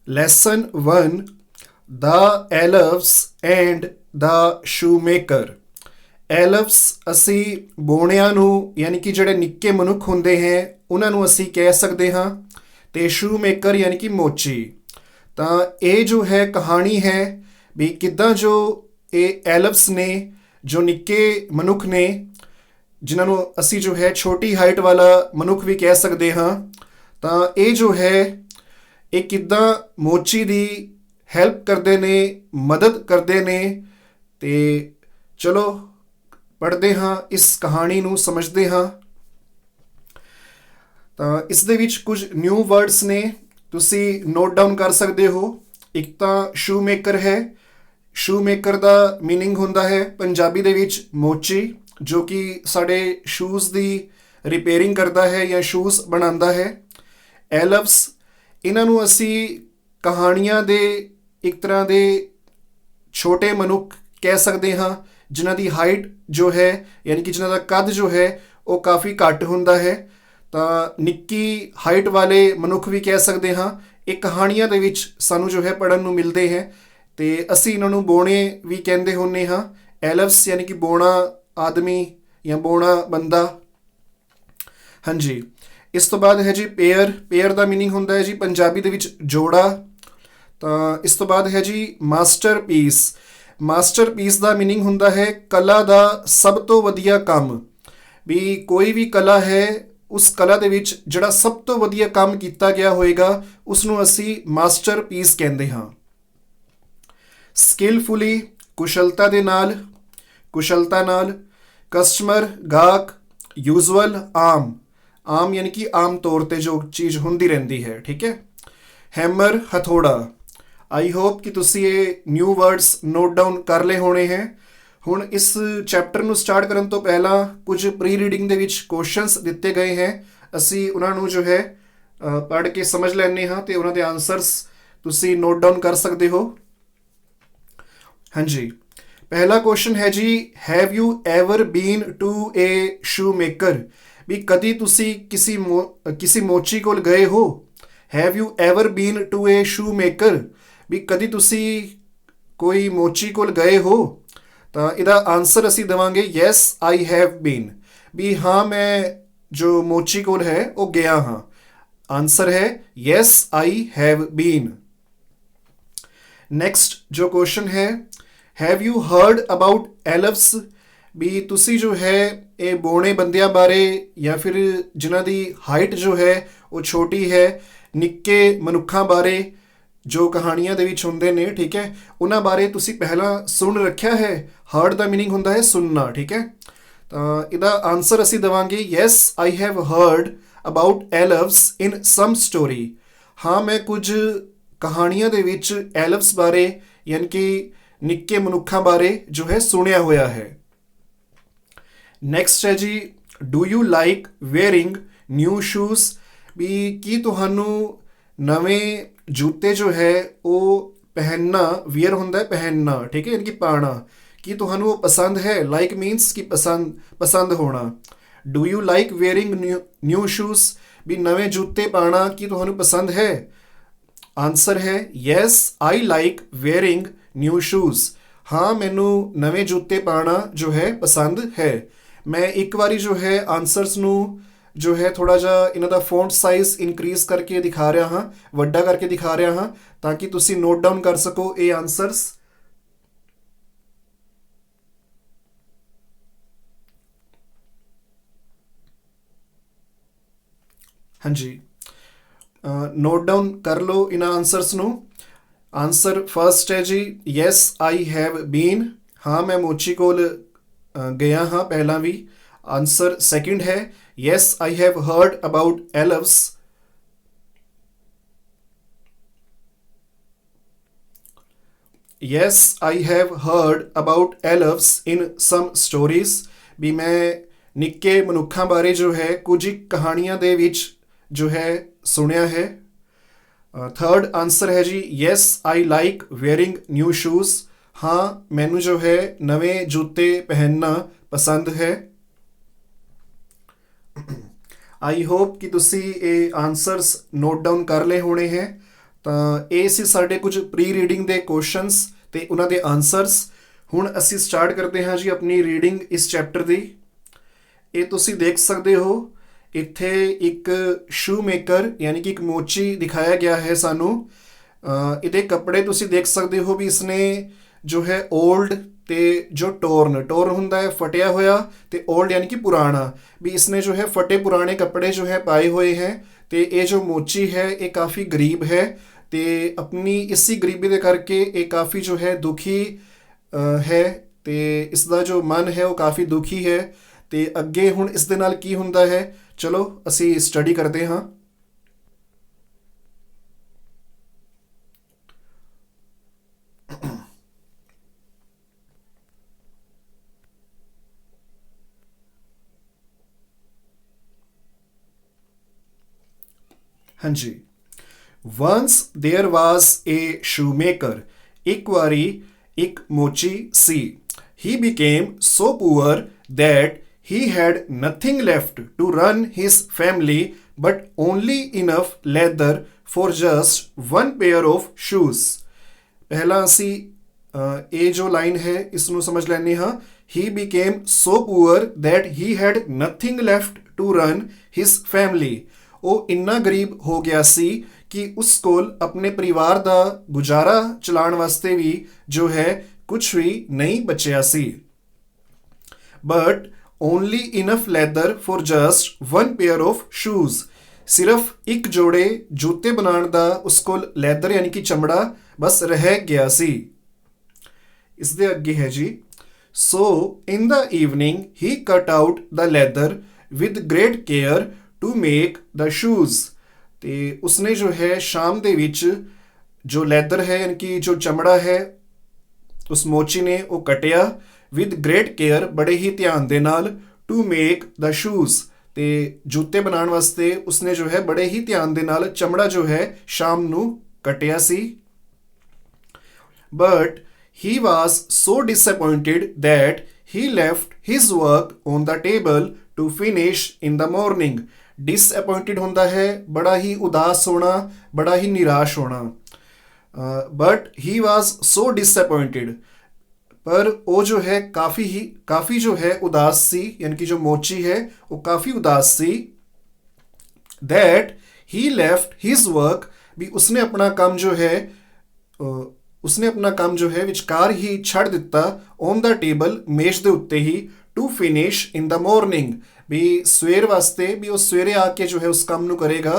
Lesson 1 The Elves and the Shoemaker। ਐਲਵਸ ਅਸੀਂ ਬੋਣਿਆਂ ਨੂੰ ਯਾਨੀ ਕਿ ਜਿਹੜੇ ਨਿੱਕੇ ਮਨੁੱਖ ਹੁੰਦੇ ਹੈ ਉਹਨਾਂ ਨੂੰ ਅਸੀਂ ਕਹਿ ਸਕਦੇ ਹਾਂ, ਤੇ ਸ਼ੂ ਮੇਕਰ ਯਾਨੀ ਕਿ ਮੋਚੀ। ਤਾਂ ਇਹ ਜੋ ਹੈ ਕਹਾਣੀ ਹੈ ਵੀ ਕਿੱਦਾਂ ਜੋ ਇਹ ਐਲਵਸ ਨੇ, ਜੋ ਨਿੱਕੇ ਮਨੁੱਖ ਨੇ, ਜਿਨ੍ਹਾਂ ਨੂੰ ਅਸੀਂ ਜੋ ਹੈ ਛੋਟੀ ਹਾਈਟ ਵਾਲਾ ਮਨੁੱਖ ਵੀ ਕਹਿ ਸਕਦੇ ਹਾਂ, ਤਾਂ ਇਹ ਜੋ ਹੈ ਇਹ ਕਿੱਦਾਂ ਮੋਚੀ ਦੀ ਹੈਲਪ ਕਰਦੇ ਨੇ, ਮਦਦ ਕਰਦੇ ਨੇ। ਤੇ ਚਲੋ ਪੜ੍ਹਦੇ ਹਾਂ ਇਸ ਕਹਾਣੀ ਨੂੰ, ਸਮਝਦੇ ਹਾਂ। ਤਾਂ ਇਸ ਦੇ ਵਿੱਚ ਕੁਝ ਨਿਊ ਵਰਡਸ ਨੇ, ਤੁਸੀਂ ਨੋਟ ਡਾਊਨ ਕਰ ਸਕਦੇ ਹੋ। ਇੱਕ ਤਾਂ ਸ਼ੂ ਮੇਕਰ ਹੈ। ਸ਼ੂ ਮੇਕਰ ਦਾ ਮੀਨਿੰਗ ਹੁੰਦਾ ਹੈ ਪੰਜਾਬੀ ਦੇ ਵਿੱਚ ਮੋਚੀ, ਜੋ ਕਿ ਸਾਡੇ ਸ਼ੂਜ਼ ਦੀ ਰਿਪੇਅਰਿੰਗ ਕਰਦਾ ਹੈ ਜਾਂ ਸ਼ੂਜ਼ ਬਣਾਉਂਦਾ ਹੈ। ਐਲਵਸ, ਇਹਨਾਂ ਨੂੰ ਅਸੀਂ ਕਹਾਣੀਆਂ ਦੇ ਇੱਕ ਤਰ੍ਹਾਂ ਦੇ ਛੋਟੇ ਮਨੁੱਖ ਕਹਿ ਸਕਦੇ ਹਾਂ, ਜਿਨ੍ਹਾਂ ਦੀ ਹਾਈਟ ਜੋ ਹੈ ਯਾਨੀ ਕਿ ਜਿਨ੍ਹਾਂ ਦਾ ਕੱਦ ਜੋ ਹੈ ਉਹ ਕਾਫੀ ਘੱਟ ਹੁੰਦਾ ਹੈ। ਤਾਂ ਨਿੱਕੀ ਹਾਈਟ ਵਾਲੇ ਮਨੁੱਖ ਵੀ ਕਹਿ ਸਕਦੇ ਹਾਂ। ਇਹ ਕਹਾਣੀਆਂ ਦੇ ਵਿੱਚ ਸਾਨੂੰ ਜੋ ਹੈ ਪੜ੍ਹਨ ਨੂੰ ਮਿਲਦੇ ਹੈ, ਤੇ ਅਸੀਂ ਇਹਨਾਂ ਨੂੰ ਬੋਣੇ ਵੀ ਕਹਿੰਦੇ ਹੁੰਦੇ ਹਾਂ। ਐਲਵਸ ਯਾਨੀ ਕਿ ਬੋਣਾ ਆਦਮੀ ਜਾਂ ਬੋਣਾ ਬੰਦਾ। ਹਾਂਜੀ, ਇਸ ਤੋਂ ਬਾਅਦ ਹੈ ਜੀ ਪੇਅਰ। ਪੇਅਰ ਦਾ ਮੀਨਿੰਗ ਹੁੰਦਾ ਹੈ ਜੀ ਪੰਜਾਬੀ ਦੇ ਵਿੱਚ ਜੋੜਾ। ਤਾਂ ਇਸ ਤੋਂ ਬਾਅਦ ਹੈ ਜੀ ਮਾਸਟਰਪੀਸ। ਮਾਸਟਰਪੀਸ ਦਾ ਮੀਨਿੰਗ ਹੁੰਦਾ ਹੈ ਕਲਾ ਦਾ ਸਭ ਤੋਂ ਵਧੀਆ ਕੰਮ। ਵੀ ਕੋਈ ਵੀ ਕਲਾ ਹੈ, ਉਸ ਕਲਾ ਦੇ ਵਿੱਚ ਜਿਹੜਾ ਸਭ ਤੋਂ ਵਧੀਆ ਕੰਮ ਕੀਤਾ ਗਿਆ ਹੋਏਗਾ ਉਸ ਨੂੰ ਅਸੀਂ ਮਾਸਟਰਪੀਸ ਕਹਿੰਦੇ ਹਾਂ। ਸਕਿਲਫੁਲੀ, ਕੁਸ਼ਲਤਾ ਦੇ ਨਾਲ, ਕੁਸ਼ਲਤਾ ਨਾਲ। ਕਸਟਮਰ, ਗਾਹਕ। ਯੂਜ਼ੂਅਲ, ਆਮ। ਆਮ ਯਾਨੀ ਕਿ ਆਮ ਤੌਰ 'ਤੇ ਜੋ ਚੀਜ਼ ਹੁੰਦੀ ਰਹਿੰਦੀ ਹੈ, ਠੀਕ ਹੈ। ਹੈਮਰ, ਹਥੌੜਾ। ਆਈ ਹੋਪ ਕਿ ਤੁਸੀਂ ਇਹ ਨਿਊ ਵਰਡਸ ਨੋਟ ਡਾਊਨ ਕਰ ਲਏ ਹੋਣੇ ਹੈ। ਹੁਣ ਇਸ ਚੈਪਟਰ ਨੂੰ ਸਟਾਰਟ ਕਰਨ ਤੋਂ ਪਹਿਲਾਂ ਕੁਝ ਪ੍ਰੀ ਰੀਡਿੰਗ ਦੇ ਵਿੱਚ ਕੁਐਸਚਨਸ ਦਿੱਤੇ ਗਏ ਹੈ, ਅਸੀਂ ਉਹਨਾਂ ਨੂੰ ਜੋ ਹੈ ਪੜ੍ਹ ਕੇ ਸਮਝ ਲੈਂਦੇ ਹਾਂ, ਤੇ ਉਹਨਾਂ ਦੇ ਆਨਸਰਸ ਤੁਸੀਂ ਨੋਟ ਡਾਊਨ ਕਰ ਸਕਦੇ ਹੋ। ਹਾਂਜੀ, ਪਹਿਲਾ ਕੁਐਸਚਨ ਹੈ ਜੀ, have you ever been to a shoemaker. ਵੀ ਕਦੀ ਤੁਸੀਂ ਕਿਸੇ ਮੋਚੀ ਕੋਲ ਗਏ ਹੋ। Have you ever been to a shoemaker, ਵੀ ਕਦੀ ਤੁਸੀਂ ਕੋਈ ਮੋਚੀ ਕੋਲ ਗਏ ਹੋ। ਤਾਂ ਇਹਦਾ ਆਨਸਰ ਅਸੀਂ ਦੇਵਾਂਗੇ ਯੈਸ ਆਈ ਹੈਵ ਬੀਨ। ਵੀ ਹਾਂ, ਮੈਂ ਜੋ ਮੋਚੀ ਕੋਲ ਹੈ ਉਹ ਗਿਆ ਹਾਂ। ਆਨਸਰ ਹੈ yes I have been. Next ਜੋ ਕੁਐਸਚਨ ਹੈ, ਹੈਵ ਯੂ ਹਰਡ ਅਬਾਊਟ ਐਲਵਸ। ਵੀ ਤੁਸੀਂ ਜੋ ਹੈ ਇਹ ਬੋਣੇ ਬੰਦਿਆਂ ਬਾਰੇ ਜਾਂ ਫਿਰ ਜਿਨ੍ਹਾਂ ਦੀ ਹਾਈਟ ਜੋ ਹੈ ਉਹ ਛੋਟੀ ਹੈ, ਨਿੱਕੇ ਮਨੁੱਖਾਂ ਬਾਰੇ ਜੋ ਕਹਾਣੀਆਂ ਦੇ ਵਿੱਚ ਹੁੰਦੇ ਨੇ, ਠੀਕ ਹੈ, ਉਹਨਾਂ ਬਾਰੇ ਤੁਸੀਂ ਪਹਿਲਾਂ ਸੁਣ ਰੱਖਿਆ ਹੈ। ਹਰਡ ਦਾ ਮੀਨਿੰਗ ਹੁੰਦਾ ਹੈ ਸੁਣਨਾ, ਠੀਕ ਹੈ। ਤਾਂ ਇਹਦਾ ਆਨਸਰ ਅਸੀਂ ਦੇਵਾਂਗੇ yes I have heard about elves in some story. ਹਾਂ, ਮੈਂ ਕੁਝ ਕਹਾਣੀਆਂ ਦੇ ਵਿੱਚ ਐਲਵਸ ਬਾਰੇ ਯਾਨੀ ਕਿ ਨਿੱਕੇ ਮਨੁੱਖਾਂ ਬਾਰੇ ਜੋ ਹੈ ਸੁਣਿਆ ਹੋਇਆ ਹੈ। ਨੈਕਸਟ ਹੈ ਜੀ, do you like wearing new shoes. ਵੀ ਕੀ ਤੁਹਾਨੂੰ ਨਵੇਂ ਜੁੱਤੇ ਜੋ ਹੈ ਉਹ ਪਹਿਨਣਾ, ਵੀਅਰ ਹੁੰਦਾ ਹੈ ਪਹਿਨਣਾ, ਠੀਕ ਹੈ, ਯਾਨੀ ਕਿ ਪਾਣਾ। ਕੀ ਤੁਹਾਨੂੰ ਉਹ ਪਸੰਦ ਹੈ। ਲਾਈਕ ਮੀਨਸ ਕਿ ਪਸੰਦ ਹੋਣਾ। Do you like wearing new shoes, ਵੀ ਨਵੇਂ ਜੁੱਤੇ ਪਾਣਾ ਕੀ ਤੁਹਾਨੂੰ ਪਸੰਦ ਹੈ। ਆਨਸਰ ਹੈ yes I like wearing new shoes. ਹਾਂ, ਮੈਨੂੰ ਨਵੇਂ ਜੁੱਤੇ ਪਾਣਾ ਜੋ ਹੈ ਪਸੰਦ ਹੈ। ਮੈਂ ਇੱਕ ਵਾਰੀ ਜੋ ਹੈ ਆਨਸਰਸ ਨੂੰ ਜੋ ਹੈ ਥੋੜ੍ਹਾ ਜਿਹਾ ਇਹਨਾਂ ਦਾ ਫੌਂਟ ਸਾਈਜ਼ ਇਨਕਰੀਜ਼ ਕਰਕੇ ਦਿਖਾ ਰਿਹਾ ਹਾਂ, ਵੱਡਾ ਕਰਕੇ ਦਿਖਾ ਰਿਹਾ ਹਾਂ, ਤਾਂ ਕਿ ਤੁਸੀਂ ਨੋਟ ਡਾਊਨ ਕਰ ਸਕੋ ਇਹ ਆਨਸਰਸ। ਹਾਂਜੀ, ਨੋਟ ਡਾਊਨ ਕਰ ਲਓ ਇਹਨਾਂ ਆਨਸਰਸ ਨੂੰ। ਆਨਸਰ ਫਸਟ ਹੈ ਜੀ ਯੈਸ ਆਈ ਹੈਵ ਬੀਨ। ਹਾਂ, ਮੈਂ ਮੋਚੀ ਕੋਲ ਗਿਆ ਹਾਂ ਪਹਿਲਾਂ ਵੀ। ਆਨਸਰ ਸੈਕਿੰਡ ਹੈ yes I have heard about elves. Yes I have heard about elves in some stories. ਵੀ ਮੈਂ ਨਿੱਕੇ ਮਨੁੱਖਾਂ ਬਾਰੇ ਜੋ ਹੈ ਕੁਝ ਕਹਾਣੀਆਂ ਦੇ ਵਿੱਚ ਜੋ ਹੈ ਸੁਣਿਆ ਹੈ। ਥਰਡ ਆਨਸਰ ਹੈ ਜੀ yes I like wearing new shoes. ਹਾਂ, ਮੈਨੂੰ ਜੋ ਹੈ ਨਵੇਂ ਜੁੱਤੇ ਪਹਿਨਣਾ ਪਸੰਦ ਹੈ। ਆਈ ਹੋਪ ਕਿ ਤੁਸੀਂ ਇਹ ਆਨਸਰਸ ਨੋਟ ਡਾਊਨ ਕਰ ਲਏ ਹੋਣੇ ਹੈ। ਤਾਂ ਇਹ ਸੀ ਸਾਡੇ ਕੁਝ ਪ੍ਰੀ ਰੀਡਿੰਗ ਦੇ ਕੁਐਸਚਨਸ ਤੇ ਉਹਨਾਂ ਦੇ ਆਨਸਰਸ। ਹੁਣ ਅਸੀਂ ਸਟਾਰਟ ਕਰਦੇ ਹਾਂ ਜੀ ਆਪਣੀ ਰੀਡਿੰਗ ਇਸ ਚੈਪਟਰ ਦੀ। ਇਹ ਤੁਸੀਂ ਦੇਖ ਸਕਦੇ ਹੋ, ਇੱਥੇ ਇੱਕ ਸ਼ੂ ਮੇਕਰ ਯਾਨੀ ਕਿ ਇੱਕ ਮੋਚੀ ਦਿਖਾਇਆ ਗਿਆ ਹੈ ਸਾਨੂੰ। ਇਹਦੇ ਕੱਪੜੇ ਤੁਸੀਂ ਦੇਖ ਸਕਦੇ ਹੋ ਵੀ ਇਸਨੇ ਜੋ ਹੈ ਓਲਡ ਤੇ ਜੋ ਟੋਰਨ ਹੁੰਦਾ ਹੈ ਫਟਿਆ ਹੋਇਆ, ਤੇ ਓਲਡ ਯਾਨੀ ਕਿ ਪੁਰਾਣਾ, ਵੀ ਇਸਨੇ ਜੋ ਹੈ ਫटे पुराने कपड़े जो है पाए हुए हैं। तो ये जो मोची है ये काफ़ी गरीब है, तो अपनी इसी गरीबी के करके ये काफ़ी जो है दुखी है, तो इसका जो मन है वो काफ़ी दुखी है। तो अगे हुण इस दे नाल की हुंदा है, चलो असी स्टडी करते हाँ। हाँ जी, once there was a shoemaker, एक वारी एक मोची सी। He became so poor that he had nothing left to run his family but only enough leather for just one pair of shoes। पहला असी ये जो लाइन है इसनों समझ लेने हाँ। he became so poor that he had nothing left to run his family। ਉਹ ਇੰਨਾ ਗਰੀਬ ਹੋ ਗਿਆ ਸੀ ਕਿ ਉਸ ਕੋਲ ਆਪਣੇ ਪਰਿਵਾਰ ਦਾ ਗੁਜ਼ਾਰਾ ਚਲਾਉਣ ਵਾਸਤੇ ਵੀ ਜੋ ਹੈ ਕੁਝ ਵੀ ਨਹੀਂ ਬਚਿਆ ਸੀ। But only enough leather for just one pair of shoes, ਸਿਰਫ ਇੱਕ ਜੋੜੇ ਜੁੱਤੇ ਬਣਾਉਣ ਦਾ ਉਸ ਕੋਲ ਲੈਦਰ ਯਾਨੀ ਕਿ ਚਮੜਾ ਬਸ ਰਹਿ ਗਿਆ ਸੀ। ਇਸ ਦੇ ਅੱਗੇ ਹੈ ਜੀ, so in the evening he cut out the leather with great care to make the shoes. तो उसने जो है शाम दे विच जो लैदर है यानी कि जो चमड़ा है उस मोची ने वो कटिया विद ग्रेट केयर, बड़े ही ध्यान दे नाल, टू मेक द शूज़, तो जूते बनाने वास्ते उसने जो है बड़े ही ध्यान दे नाल चमड़ा जो है शाम नू कटिया सी। But he was so disappointed that he left his work on the table to finish in the morning. Disappointed होता है बड़ा ही उदास होना, बड़ा ही निराश होना। But he was so disappointed, पर वो जो है काफ़ी जो है उदास सी, यानी कि जो मोची है वो काफ़ी उदास सी। That he left his work, भी उसने अपना काम जो है विचकार ही छड़ दिता, ऑन द टेबल, मेज दे उत्ते ही, to finish in the morning, भी सवेर वास्ते भी वो सवेरे आके जो है उस काम नू करेगा।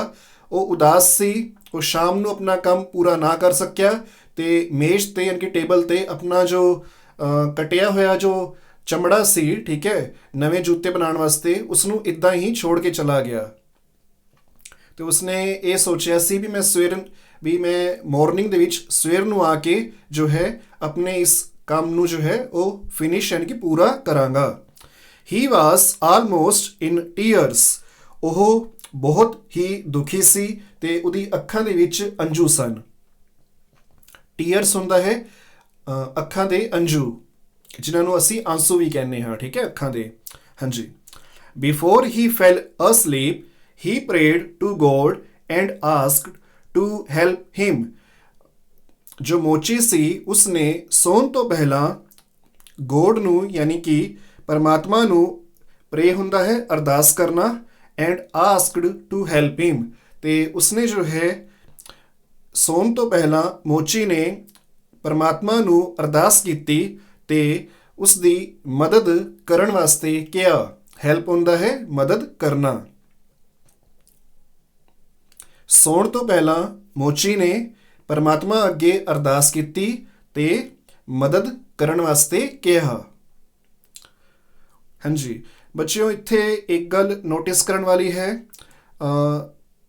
वो उदास सी, वो शाम नू अपना काम पूरा ना कर सकिया, ते मेज ते यानी कि टेबल ते अपना जो कटिया होया जो चमड़ा सी, ठीक है, नवे जूते बनाने वास्ते, उसनू इदा ही छोड़ के चला गया। तो उसने ये सोचा सी भी मैं मॉर्निंग दे विच सवेर नू आके जो है अपने इस काम नू जो है वो फिनिश यानी कि पूरा करांगा। He was almost in tears, ਉਹ ਬਹੁਤ ਹੀ ਦੁਖੀ ਸੀ ਤੇ ਉਹਦੀ ਅੱਖਾਂ ਦੇ ਵਿੱਚ ਅੰਜੂ ਸਨ। ਟੀਅਰਸ ਹੁੰਦਾ ਹੈ ਅੱਖਾਂ ਦੇ ਅੰਜੂ, ਜਿਨ੍ਹਾਂ ਨੂੰ ਅਸੀਂ ਆਂਸੂ ਵੀ ਕਹਿੰਦੇ ਹਾਂ, ਠੀਕ ਹੈ, ਅੱਖਾਂ ਦੇ। ਹਾਂਜੀ। Before he fell asleep he prayed to God and asked to help him. ਜੋ ਮੋਚੀ ਸੀ ਉਸਨੇ ਸੌਣ ਤੋਂ ਪਹਿਲਾਂ ਗੋਡ ਨੂੰ ਯਾਨੀ ਕਿ परमात्मा नू प्रे हुंदा है अरदास करना, and asked to help him, ते उसने जो है सोन तो पहला मोची ने परमात्मा नू अरदास कीती ते उसदी मदद करन वास्ते किया। हैल्प हुंदा है मदद करना। सोन तो पहला मोची ने परमात्मा अगे अरदास कीती ते मदद करन वास्ते किया। हाँ जी बच्चों, इत्थे एक गल नोटिस करने वाली है,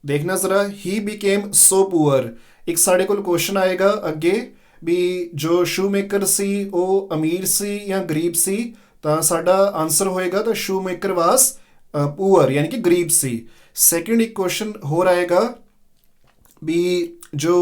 देखना ज़रा, ही बिकेम सो पुअर। एक साढ़े को क्वेश्चन आएगा अगे भी जो शू मेकर सी वो अमीर सी या गरीब सी, तो साडा आंसर होएगा तो शू मेकर वास पुअर यानी कि गरीब सी। सैकेंड एक क्वेश्चन हो आएगा भी जो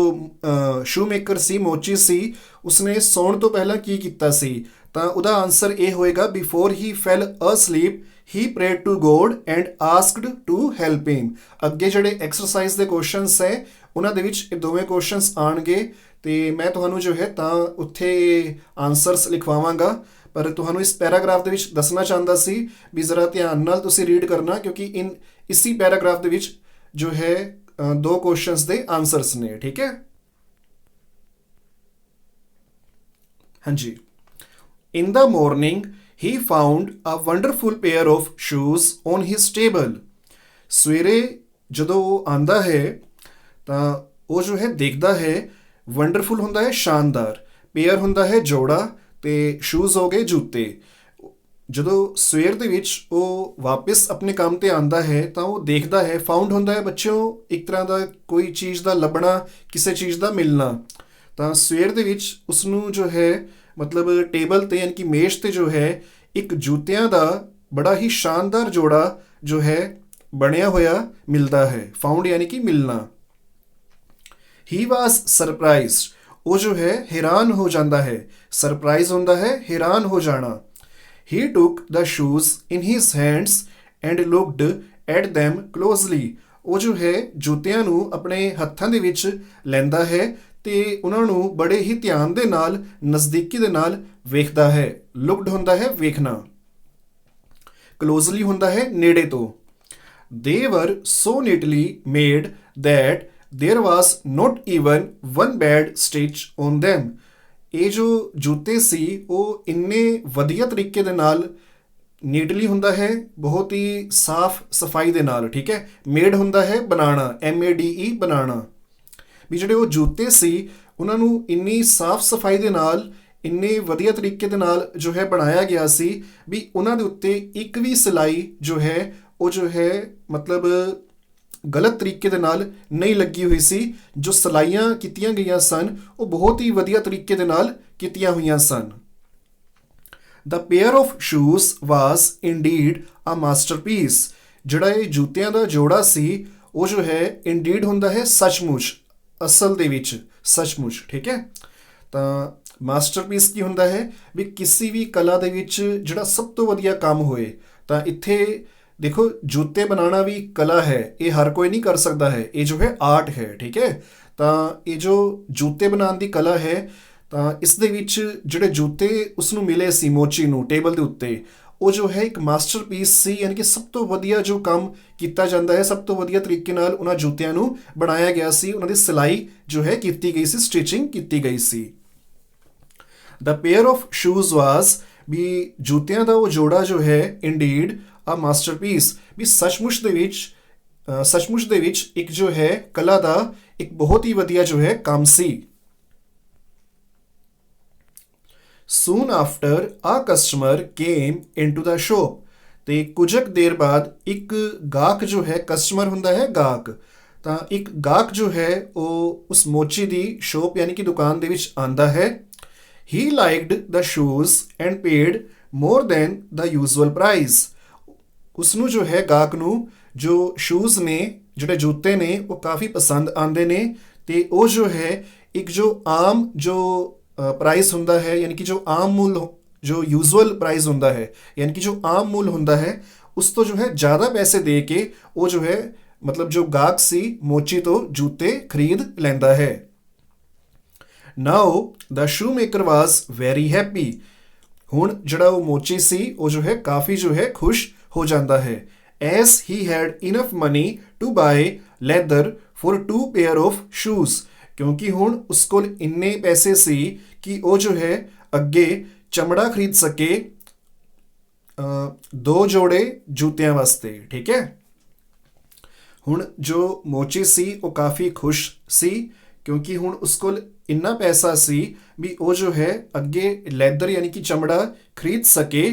शू मेकर सी मोची सी उसने सौण तो पहला की कीता सी, ਤਾਂ ਉਹਦਾ ਆਨਸਰ ਇਹ ਹੋਏਗਾ before he fell asleep he prayed to God and asked to help him. ਅੱਗੇ ਜਿਹੜੇ ਐਕਸਰਸਾਈਜ਼ ਦੇ ਕੁਐਸਚਨਸ ਹੈ ਉਹਨਾਂ ਦੇ ਵਿੱਚ ਇਹ ਦੋਵੇਂ ਕੁਐਸਚਨਸ ਆਣਗੇ ਤੇ ਮੈਂ ਤੁਹਾਨੂੰ ਜੋ ਹੈ ਤਾਂ ਉੱਥੇ ਆਨਸਰਸ ਲਿਖਵਾਵਾਂਗਾ, ਪਰ ਤੁਹਾਨੂੰ ਇਸ ਪੈਰਾਗ੍ਰਾਫ ਦੇ ਵਿੱਚ ਦੱਸਣਾ ਚਾਹੁੰਦਾ ਸੀ ਵੀ ਜ਼ਰਾ ਧਿਆਨ ਨਾਲ ਤੁਸੀਂ ਰੀਡ ਕਰਨਾ, ਕਿਉਂਕਿ ਇਸੀ ਪੈਰਾਗ੍ਰਾਫ ਦੇ ਵਿੱਚ ਜੋ ਹੈ ਦੋ ਕੁਐਸਚਨਸ ਦੇ ਆਨਸਰਸ ਨੇ। ਠੀਕ ਹੈ, ਹਾਂਜੀ। In the morning, he found a wonderful pair of shoes on his table. ਸਵੇਰੇ ਜਦੋਂ ਉਹ ਆਂਦਾ ਹੈ ਤਾਂ ਉਹ ਜੋ ਹੈ ਦੇਖਦਾ ਹੈ, ਵੰਡਰਫੁਲ ਹੁੰਦਾ ਹੈ ਸ਼ਾਨਦਾਰ, ਪੇਅਰ ਹੁੰਦਾ ਹੈ ਜੋੜਾ, ਤੇ ਸ਼ੂਜ਼ ਹੋ ਗਏ ਜੁੱਤੇ। ਜਦੋਂ ਸਵੇਰ ਦੇ ਵਿੱਚ ਉਹ ਵਾਪਸ ਆਪਣੇ ਕੰਮ ਤੇ ਆਂਦਾ ਹੈ ਤਾਂ ਉਹ ਦੇਖਦਾ ਹੈ, ਫਾਊਂਡ ਹੁੰਦਾ ਹੈ ਬੱਚਿਓ ਇੱਕ ਤਰ੍ਹਾਂ ਦਾ ਕੋਈ ਚੀਜ਼ ਦਾ ਲੱਭਣਾ, ਕਿਸੇ ਚੀਜ਼ ਦਾ ਮਿਲਣਾ। ਤਾਂ ਸਵੇਰ ਦੇ ਵਿੱਚ ਉਸਨੂੰ ਜੋ ਹੈ ਮਤਲਬ ਟੇਬਲ ਤੇ ਯਾਨੀ ਕਿ ਮੇਜ਼ ਤੇ ਜੋ ਹੈ ਇੱਕ ਜੁੱਤਿਆਂ ਦਾ ਬੜਾ ਹੀ ਸ਼ਾਨਦਾਰ ਜੋੜਾ ਜੋ ਹੈ ਬਣਿਆ ਹੋਇਆ ਮਿਲਦਾ ਹੈ। ਫਾਊਂਡ ਯਾਨੀ ਕਿ ਮਿਲਣਾ। ਹੀ ਵਾਜ਼ ਸਰਪ੍ਰਾਈਜ਼ਡ, ਉਹ ਜੋ ਹੈ ਹੈਰਾਨ ਹੋ ਜਾਂਦਾ ਹੈ। ਸਰਪ੍ਰਾਈਜ਼ ਹੁੰਦਾ ਹੈ ਹੈਰਾਨ ਹੋ ਜਾਣਾ। He took the shoes in his hands and looked at them closely, ਉਹ ਜੋ ਹੈ ਜੁੱਤਿਆਂ ਨੂੰ ਆਪਣੇ ਹੱਥਾਂ ਦੇ ਵਿੱਚ ਲੈਂਦਾ ਹੈ ਤੇ ਉਹਨਾਂ ਨੂੰ ਬੜੇ ਹੀ ਧਿਆਨ ਦੇ ਨਾਲ, ਨਜ਼ਦੀਕੀ ਦੇ ਨਾਲ ਵੇਖਦਾ ਹੈ। ਲੁਕਡ ਹੁੰਦਾ ਹੈ ਵੇਖਣਾ, ਕਲੋਜ਼ਲੀ ਹੁੰਦਾ ਹੈ ਨੇੜੇ ਤੋਂ। They were so neatly made that there was not even one bad stitch on them. ਇਹ ਜੋ ਜੁੱਤੇ ਸੀ ਉਹ ਇੰਨੇ ਵਧੀਆ ਤਰੀਕੇ ਦੇ ਨਾਲ, ਨੀਟਲੀ ਹੁੰਦਾ ਹੈ ਬਹੁਤ ਹੀ ਸਾਫ਼ ਸਫਾਈ ਦੇ ਨਾਲ, ਠੀਕ ਹੈ। ਮੇਡ ਹੁੰਦਾ ਹੈ ਬਣਾਉਣਾ, MADE ਬਣਾਉਣਾ, ਵੀ ਜਿਹੜੇ ਉਹ ਜੁੱਤੇ ਸੀ ਉਹਨਾਂ ਨੂੰ ਇੰਨੀ ਸਾਫ਼ ਸਫਾਈ ਦੇ ਨਾਲ, ਇੰਨੇ ਵਧੀਆ ਤਰੀਕੇ ਦੇ ਨਾਲ ਜੋ ਹੈ ਬਣਾਇਆ ਗਿਆ ਸੀ ਵੀ ਉਹਨਾਂ ਦੇ ਉੱਤੇ ਇੱਕ ਵੀ ਸਿਲਾਈ ਜੋ ਹੈ ਉਹ ਜੋ ਹੈ ਮਤਲਬ ਗਲਤ ਤਰੀਕੇ ਦੇ ਨਾਲ ਨਹੀਂ ਲੱਗੀ ਹੋਈ ਸੀ। ਜੋ ਸਿਲਾਈਆਂ ਕੀਤੀਆਂ ਗਈਆਂ ਸਨ ਉਹ ਬਹੁਤ ਹੀ ਵਧੀਆ ਤਰੀਕੇ ਦੇ ਨਾਲ ਕੀਤੀਆਂ ਹੋਈਆਂ ਸਨ। The pair of shoes was indeed a masterpiece. ਜਿਹੜਾ ਇਹ ਜੁੱਤਿਆਂ ਦਾ ਜੋੜਾ ਸੀ ਉਹ ਜੋ ਹੈ indeed ਹੁੰਦਾ ਹੈ ਸੱਚਮੁੱਚ, ਅਸਲ ਦੇ ਵਿੱਚ ਸੱਚਮੁੱਚ, ਠੀਕ ਹੈ। ਤਾਂ ਮਾਸਟਰਪੀਸ ਕੀ ਹੁੰਦਾ ਹੈ ਵੀ ਕਿਸੇ ਵੀ ਕਲਾ ਦੇ ਵਿੱਚ ਜਿਹੜਾ ਸਭ ਤੋਂ ਵਧੀਆ ਕੰਮ ਹੋਏ। ਤਾਂ ਇੱਥੇ ਦੇਖੋ ਜੁੱਤੇ ਬਣਾਉਣਾ ਵੀ ਕਲਾ ਹੈ, ਇਹ ਹਰ ਕੋਈ ਨਹੀਂ ਕਰ ਸਕਦਾ ਹੈ, ਇਹ ਜੋ ਹੈ ਆਰਟ ਹੈ, ਠੀਕ ਹੈ। ਤਾਂ ਇਹ ਜੋ ਜੁੱਤੇ ਬਣਾਉਣ ਦੀ ਕਲਾ ਹੈ ਤਾਂ ਇਸ ਦੇ ਵਿੱਚ ਜਿਹੜੇ ਜੁੱਤੇ ਉਸਨੂੰ ਮਿਲੇ ਸੀ ਮੋਚੀ ਨੂੰ ਟੇਬਲ ਦੇ ਉੱਤੇ, ਉਹ ਜੋ ਹੈ ਇੱਕ ਮਾਸਟਰਪੀਸ ਸੀ, ਯਾਨੀ ਕਿ ਸਭ ਤੋਂ ਵਧੀਆ ਜੋ ਕੰਮ ਕੀਤਾ ਜਾਂਦਾ ਹੈ, ਸਭ ਤੋਂ ਵਧੀਆ ਤਰੀਕੇ ਨਾਲ ਉਹਨਾਂ ਜੁੱਤਿਆਂ ਨੂੰ ਬਣਾਇਆ ਗਿਆ ਸੀ, ਉਹਨਾਂ ਦੀ ਸਿਲਾਈ ਜੋ ਹੈ ਕੀਤੀ ਗਈ ਸੀ, ਸਟਿਚਿੰਗ ਕੀਤੀ ਗਈ ਸੀ। The pair of shoes was, ਵੀ ਜੁੱਤਿਆਂ ਦਾ ਉਹ ਜੋੜਾ ਜੋ ਹੈ indeed a masterpiece, ਵੀ ਸੱਚਮੁੱਚ ਦੇ ਵਿੱਚ ਇੱਕ ਜੋ ਹੈ ਕਲਾ ਦਾ ਇੱਕ ਬਹੁਤ ਹੀ ਵਧੀਆ ਜੋ ਹੈ ਕੰਮ ਸੀ। Soon after a customer came into the shop, ਤੇ ਕੁਝ ਦੇਰ ਬਾਅਦ ਇੱਕ ਗਾਹਕ ਜੋ ਹੈ, ਕਸਟਮਰ ਹੁੰਦਾ ਹੈ ਗਾਹਕ, ਤਾਂ ਇੱਕ ਗਾਹਕ ਜੋ ਹੈ ਉਹ ਉਸ ਮੋਚੀ ਦੀ ਸ਼ੋਪ ਯਾਨੀ ਕਿ ਦੁਕਾਨ ਦੇ ਵਿੱਚ ਆਂਦਾ ਹੈ। He liked the shoes and paid more than the usual price. ਉਸਨੂੰ ਜੋ ਹੈ ਗਾਹਕ ਨੂੰ ਜੋ ਸ਼ੂਜ਼ ਨੇ, ਜਿਹੜੇ ਜੁੱਤੇ ਨੇ ਉਹ ਕਾਫੀ ਪਸੰਦ ਆਉਂਦੇ ਨੇ ਤੇ ਉਹ ਜੋ ਹੈ ਇੱਕ ਜੋ ਆਮ ਜੋ ਪ੍ਰਾਈਸ ਹੁੰਦਾ ਹੈ, ਯਾਨੀ ਕਿ ਜੋ ਆਮ ਮੁੱਲ, ਜੋ ਯੂਜ਼ੁਅਲ ਪ੍ਰਾਈਸ ਹੁੰਦਾ ਹੈ, ਯਾਨੀ ਕਿ ਜੋ ਆਮ ਮੁੱਲ ਹੁੰਦਾ ਹੈ ਉਸ ਤੋਂ ਜੋ ਹੈ ਜ਼ਿਆਦਾ ਪੈਸੇ ਦੇ ਕੇ ਉਹ ਜੋ ਹੈ ਮਤਲਬ ਜੋ ਗਾਹਕ ਸੀ ਮੋਚੀ ਤੋਂ ਜੁੱਤੇ ਖਰੀਦ ਲੈਂਦਾ ਹੈ। Now the shoemaker was very happy. ਹੁਣ ਜਿਹੜਾ ਉਹ ਮੋਚੀ ਸੀ ਉਹ ਜੋ ਹੈ ਕਾਫੀ ਜੋ ਹੈ ਖੁਸ਼ ਹੋ ਜਾਂਦਾ ਹੈ। As he had enough money to buy leather for 2 pair of shoes. ਕਿਉਂਕਿ ਹੁਣ ਉਸ ਕੋਲ ਇੰਨੇ ਪੈਸੇ ਸੀ ਕਿ ਉਹ ਜੋ ਹੈ ਅੱਗੇ ਚਮੜਾ ਖਰੀਦ ਸਕੇ 2 ਜੋੜੇ ਜੁੱਤਿਆਂ ਵਾਸਤੇ, ਠੀਕ ਹੈ। ਹੁਣ ਜੋ ਮੋਚੀ ਸੀ ਉਹ ਕਾਫੀ ਖੁਸ਼ ਸੀ ਕਿਉਂਕਿ ਹੁਣ ਉਸ ਕੋਲ ਇੰਨਾ ਪੈਸਾ ਸੀ ਵੀ ਉਹ ਜੋ ਹੈ ਅੱਗੇ ਲੈਦਰ ਯਾਨੀ ਕਿ ਚਮੜਾ ਖਰੀਦ ਸਕੇ